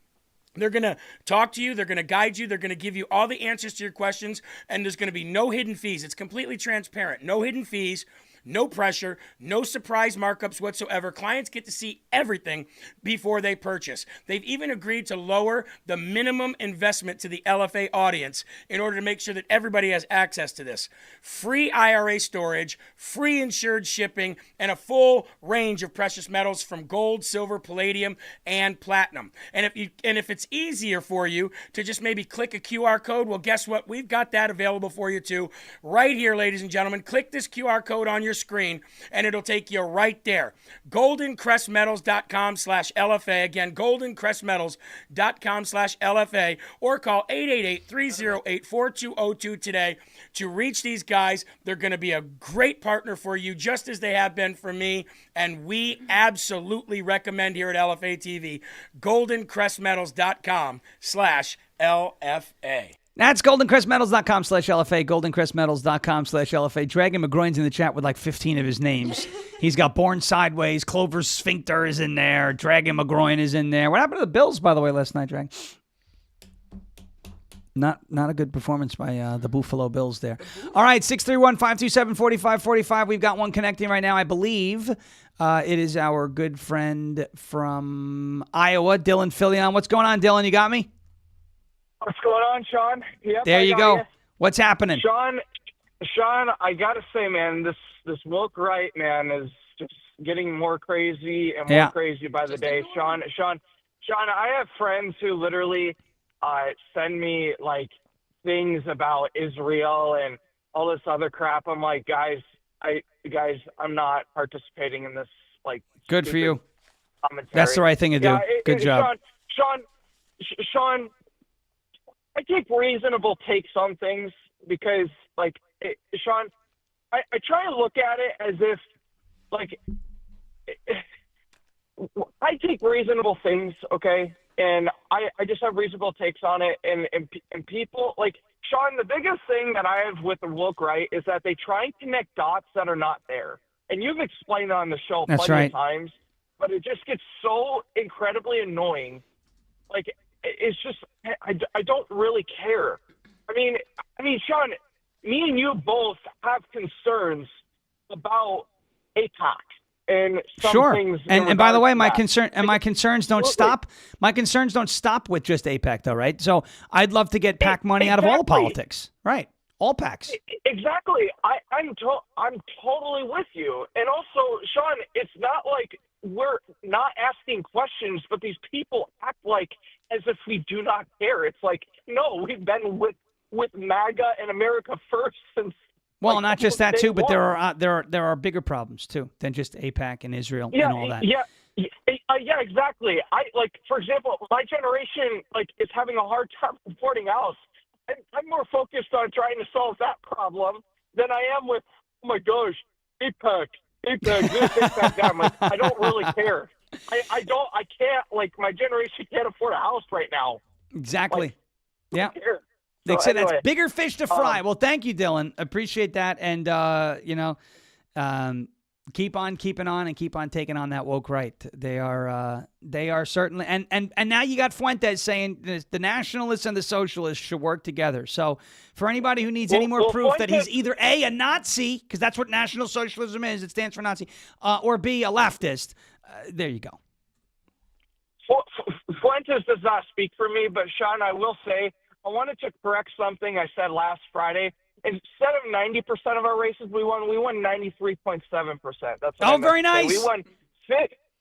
I: They're going to talk to you. They're going to guide you. They're going to give you all the answers to your questions. And there's going to be no hidden fees. It's completely transparent. No hidden fees, no pressure, no surprise markups whatsoever. Clients get to see everything before they purchase. They've even agreed to lower the minimum investment to the LFA audience in order to make sure that everybody has access to this. Free IRA storage, free insured shipping, and a full range of precious metals from gold, silver, palladium, and platinum. And if it's easier for you to just maybe click a QR code, well, guess what? We've got that available for you too. Right here, ladies and gentlemen. Click this QR code on your screen and it'll take you right there. GoldenCrestMetals.com/LFA. Again, GoldenCrestMetals.com/LFA, or call 888-308-4202 today to reach these guys. They're going to be a great partner for you, just as they have been for me, and we absolutely recommend here at LFA TV, GoldenCrestMetals.com/LFA.
A: That's GoldenCrestMetals.com/LFA, GoldenCrestMetals.com/LFA. Dragon McGroin's in the chat with like 15 of his names. He's got Born Sideways, Clover Sphincter is in there, Dragon McGroin is in there. What happened to the Bills, by the way, last night, Dragon? Not a good performance by the Buffalo Bills there. All right, 631-527-4545. We've got one connecting right now. I believe it is our good friend from Iowa, Dylan Filion. What's going on, Dylan? You got me?
J: What's going on, Sean? Yep,
A: there you go. What's happening?
J: Sean, I got to say, man, this woke right, man, is just getting more crazy and more crazy by the day. Sean, I have friends who literally send me, like, things about Israel and all this other crap. I'm like, guys, I'm not participating in this, like,
A: good for you.
J: Commentary.
A: That's the right thing to do. Good job.
J: Sean, I take reasonable takes on things because, like, Sean, I try to look at it as if, like, I take reasonable things, okay, and I just have reasonable takes on it, and people, like, Sean, the biggest thing that I have with the woke right is that they try and connect dots that are not there, and you've explained it on the show plenty of times, but it just gets so incredibly annoying, like, it's just, I don't really care. I mean, Sean, me and you both have concerns about APAC and some things.
A: And by the way, my concerns don't stop. My concerns don't stop with just APAC, though, right? So I'd love to get PAC money out of all politics, right? All PACs.
J: Exactly. I'm totally with you. And also, Sean, it's not like we're not asking questions, but these people act like as if we do not care. It's like, no, we've been with MAGA and America first since.
A: Well, not just that too, but there are bigger problems too than just AIPAC and Israel and all that.
J: Yeah, exactly. For example, my generation is having a hard time affording a house. I'm more focused on trying to solve that problem than I am with, oh my gosh, AIPAC, this, AIPAC, that. I'm like, I don't really care. I can't, my generation can't afford a house right now.
A: Exactly. Yeah.
J: So
A: said that's bigger fish to fry. Well, thank you, Dylan. Appreciate that. And, keep on keeping on and keep on taking on that woke right. They are certainly. And now you got Fuentes saying the nationalists and the socialists should work together. So for anybody who needs any more proof that he's either A, a Nazi, because that's what National Socialism is, it stands for Nazi, or B, a leftist, there you go.
J: Fuentes does not speak for me, but Sean, I will say, I wanted to correct something I said last Friday. Instead of 90% of our races we won 93.7%. That's
A: very nice.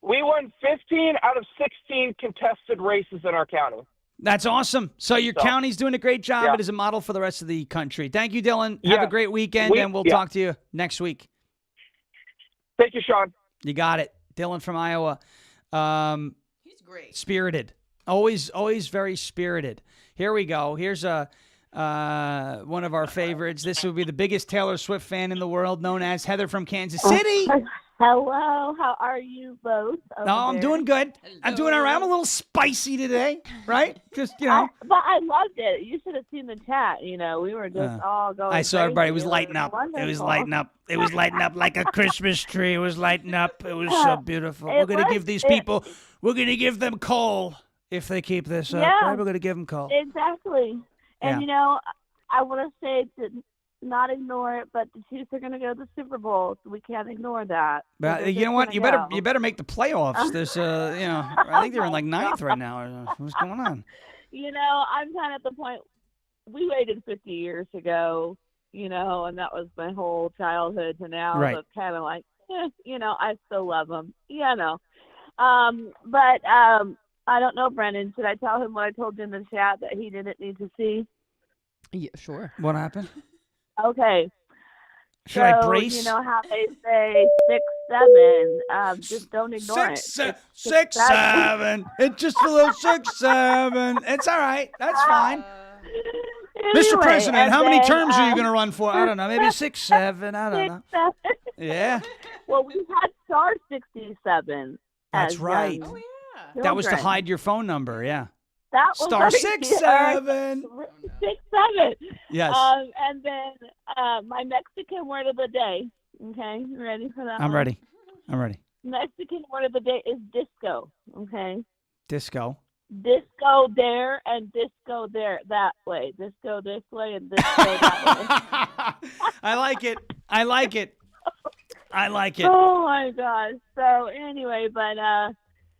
J: We won 15 out of 16 contested races in our county.
A: That's awesome. So your county's doing a great job.
J: Yeah.
A: It is a model for the rest of the country. Thank you, Dylan.
J: Yeah.
A: Have a great weekend, and we'll talk to you next week.
J: Thank you, Sean.
A: You got it. Dylan from Iowa.
B: He's great.
A: Spirited. Always very spirited. Here we go. Here's one of our favorites. This would be the biggest Taylor Swift fan in the world, known as Heather from Kansas City.
K: Hello, how are you both?
A: I'm doing good. I'm doing all right. I'm a little spicy today, right? Just, you know.
K: But I loved it. You should have seen the chat. You know, we were just all going
A: I saw
K: crazy.
A: everybody was lighting up. It was lighting up. It was lighting up like a Christmas tree. It was lighting up. It was so beautiful. We're going to give these people, we're going to give them coal if they keep this up. Right? We're going to give them coal.
K: Exactly. And, you know, I want to say to not ignore it, but the Chiefs are going to go to the Super Bowl, so we can't ignore that.
A: But you know what? You better make the playoffs. There's I think they're in like ninth right now. What's going on?
K: You know, I'm kind of at the point we waited 50 years ago, you know, and that was my whole childhood to now.
A: Right.
K: So it's kind of like, you know, I still love them. Yeah, no. But I don't know, Brendan. Should I tell him what I told you in the chat that he didn't need to see?
B: Yeah, sure.
A: What happened?
K: Okay.
A: Should I brace?
K: You know how they say 6'7". Just don't ignore it.
A: 6'7". It's just a little 6'7". It's all right. That's fine.
K: Anyway,
A: Mr. President, how many terms are you going to
K: to
A: run for? I don't know. Maybe 6'7". I don't know.
K: 6'7".
A: Yeah.
K: Well, we had star 67.
A: That's
K: as,
A: right.
B: Oh, yeah.
A: That was to
K: children.
A: hide your phone number. Yeah.
K: That was
A: Star 6'7".
K: 6'7".
A: Yes.
K: And then my Mexican word of the day. Okay, you ready for that?
A: I'm
K: one?
A: ready.
K: Mexican word of the day is disco. Okay.
A: Disco.
K: Disco there and disco there that way. Disco this way and disco that way.
A: I like it.
K: Oh my gosh. So anyway, but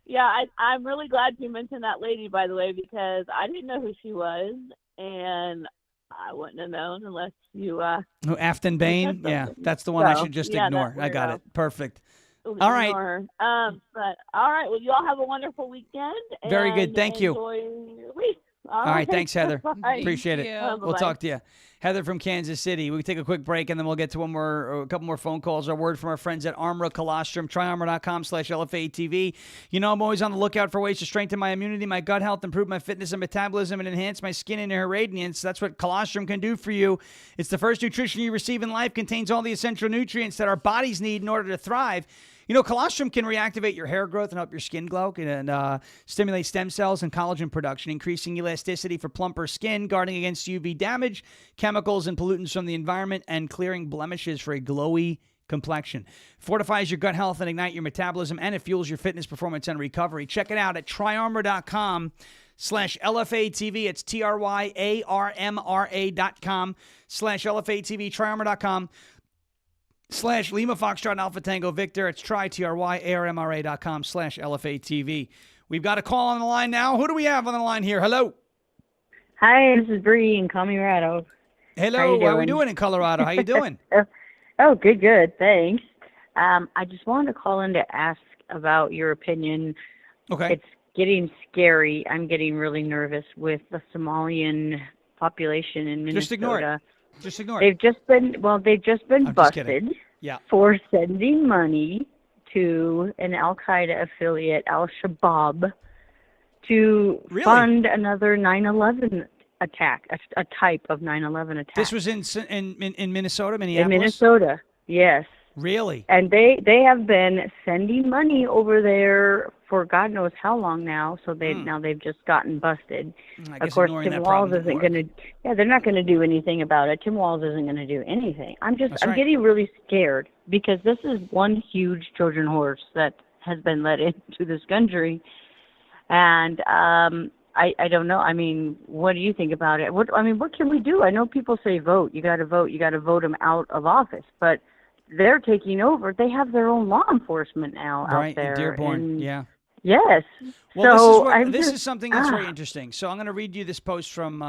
K: yeah, I'm really glad you mentioned that lady, by the way, because I didn't know who she was, and I wouldn't have known unless you.
A: Who, Afton Bain? Yeah, that's the one I should just ignore. I got it. Perfect. All right.
K: But all right. Well, you all have a wonderful weekend.
A: Very good.
K: and
A: Thank you.
K: Enjoy your week.
A: All right. Thanks, Heather.
K: Bye.
A: Appreciate it.
B: you.
A: We'll talk to you. Heather from Kansas City. We can take a quick break, and then we'll get to a couple more phone calls. Our word from our friends at Armor Colostrum. Tryarmor.com/LFA TV. You know, I'm always on the lookout for ways to strengthen my immunity, my gut health, improve my fitness and metabolism, and enhance my skin and hair radiance. That's what colostrum can do for you. It's the first nutrition you receive in life, contains all the essential nutrients that our bodies need in order to thrive. You know, colostrum can reactivate your hair growth and help your skin glow and stimulate stem cells and collagen production, increasing elasticity for plumper skin, guarding against UV damage, chemicals and pollutants from the environment, and clearing blemishes for a glowy complexion. Fortifies your gut health and ignite your metabolism, and it fuels your fitness, performance, and recovery. Check it out at tryarmor.com/LFA TV. It's TRYARMRA.com/LFA TV. Tryarmor.com/Lima Foxtrot Alpha Tango Victor. It's TRYARMRA.com/LFA TV. We've got a call on the line now. Who do we have on the line here? Hello.
L: Hi, this is Bree in Colorado.
A: Hello. How are we doing in Colorado? How you doing?
L: Oh, good. Thanks. I just wanted to call in to ask about your opinion.
A: Okay.
L: It's getting scary. I'm getting really nervous with the Somalian population in Minnesota.
A: Just ignore it.
L: They've just been busted for sending money to an Al-Qaeda affiliate, Al-Shabaab, to fund another 9/11 attack, a type of 9/11 attack.
A: This was in Minnesota, Minneapolis?
L: In Minnesota, yes.
A: Really?
L: And they have been sending money over there for God knows how long now. So they've just gotten busted. Of course, Tim Walz isn't going to. Yeah, they're not going to do anything about it. Tim Walz isn't going to do anything. I'm getting really scared because this is one huge Trojan horse that has been let into this country, and I don't know. I mean, what do you think about it? What can we do? I know people say vote. You got to vote. You got to vote them out of office, but they're taking over. They have their own law enforcement now out there.
A: Right, Dearborn, yeah.
L: Yes.
A: Well,
L: so
A: this is something that's very interesting. So I'm going to read you this post from,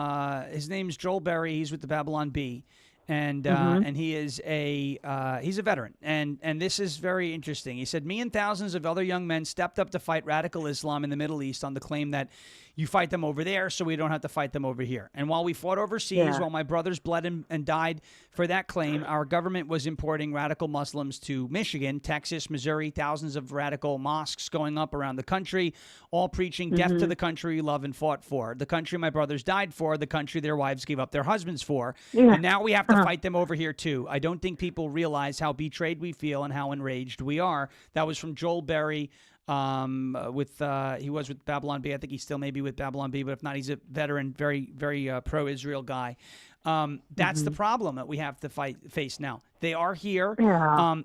A: his name's Joel Berry. He's with the Babylon Bee. And and he is he's a veteran. And this is very interesting. He said, me and thousands of other young men stepped up to fight radical Islam in the Middle East on the claim that You fight them over there so we don't have to fight them over here. And while we fought overseas, while my brothers bled and died for that claim, our government was importing radical Muslims to Michigan, Texas, Missouri, thousands of radical mosques going up around the country, all preaching death to the country we love and fought for, the country my brothers died for, the country their wives gave up their husbands for. And now we have to fight them over here too. I don't think people realize how betrayed we feel and how enraged we are. That was from Joel Berry. He was with Babylon Bee. I think he still may be with Babylon Bee, but if not, he's a veteran, very, very pro-Israel guy. That's the problem that we have to face now. They are here.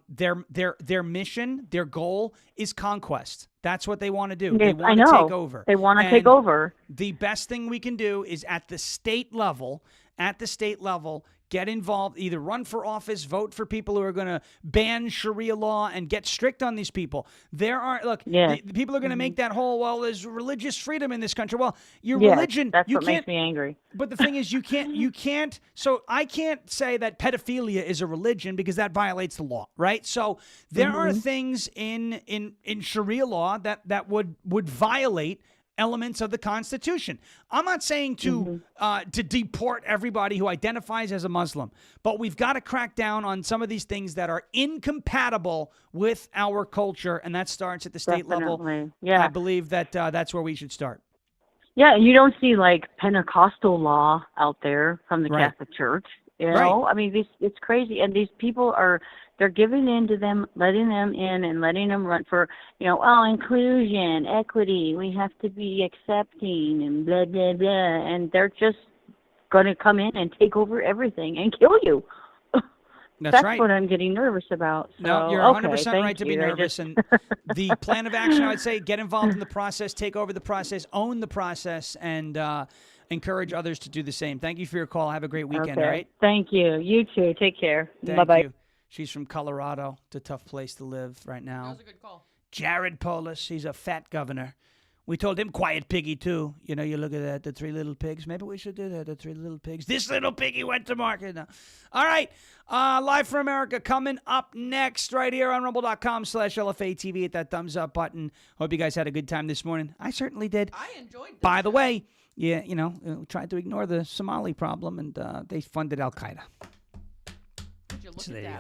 A: Their mission, their goal is conquest. That's what they want to do. They want to take over.
L: They want to take over.
A: The best thing we can do is at the state level, get involved, either run for office, vote for people who are going to ban Sharia law and get strict on these people. People are going to make that whole, well, there's religious freedom in this country. Well, your religion,
L: that's what makes me angry.
A: But the thing is, you can't, so I can't say that pedophilia is a religion because that violates the law, right? So there are things in Sharia law that would violate elements of the Constitution. I'm not saying to deport everybody who identifies as a Muslim, but we've got to crack down on some of these things that are incompatible with our culture, and that starts at the state level. Yeah, I believe that that's where we should start.
L: Yeah, you don't see like Pentecostal law out there from the Catholic Church. You know, I mean, it's crazy, and these people they're giving in to them, letting them in and letting them run for, inclusion, equity, we have to be accepting and blah, blah, blah. And they're just going to come in and take over everything and kill you. That's
A: right.
L: what I'm getting nervous about. So,
A: no, you're 100% right to be nervous. And the plan of action, I would say, get involved in the process, take over the process, own the process, and encourage others to do the same. Thank you for your call. Have a great weekend, all right?
L: Thank you. You too. Take care.
A: Thank
L: Bye-bye.
A: you. She's from Colorado. It's a tough place to live right now.
B: That was a good call.
A: Jared Polis, he's a fat governor. We told him quiet piggy, too. You look at that, the three little pigs. Maybe we should do that, the three little pigs. This little piggy went to market. No. All right. Live from America coming up next right here on rumble.com/LFA TV. Hit that thumbs up button. Hope you guys had a good time this morning. I certainly did.
B: I enjoyed this.
A: By the way, tried to ignore the Somali problem, and they funded Al-Qaeda.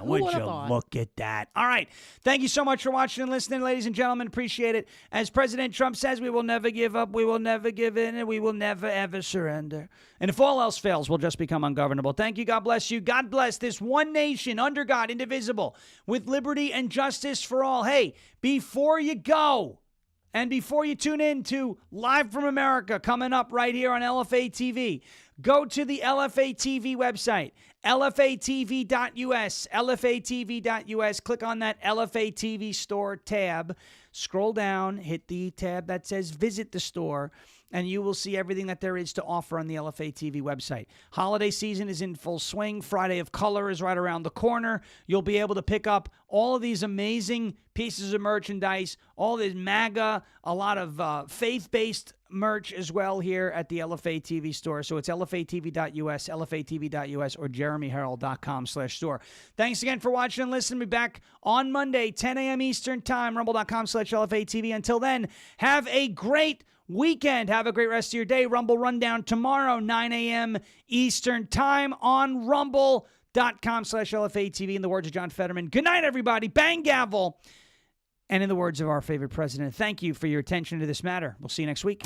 A: Would you look at that? All right. Thank you so much for watching and listening, ladies and gentlemen. Appreciate it. As President Trump says, we will never give up, we will never give in, and we will never, ever surrender. And if all else fails, we'll just become ungovernable. Thank you. God bless you. God bless this one nation, under God, indivisible, with liberty and justice for all. Hey, before you go, and before you tune in to Live from America coming up right here on LFA TV, go to the LFA TV website, lfatv.us, lfatv.us. Click on that LFA TV store tab. Scroll down, hit the tab that says Visit the Store, and you will see everything that there is to offer on the LFA TV website. Holiday season is in full swing. Friday of Color is right around the corner. You'll be able to pick up all of these amazing pieces of merchandise, all this MAGA, a lot of faith-based merch as well here at the LFA TV store. So it's lfatv.us, lfatv.us, or jeremyherald.com/store. Thanks again for watching and listening. Be back on Monday, 10 a.m. Eastern Time, rumble.com/LFA TV. Until then, have a great weekend. Have a great rest of your day. Rumble Rundown tomorrow, 9 a.m. Eastern Time on rumble.com/LFA TV. In the words of John Fetterman, good night, everybody. Bang, gavel. And in the words of our favorite president, thank you for your attention to this matter. We'll see you next week.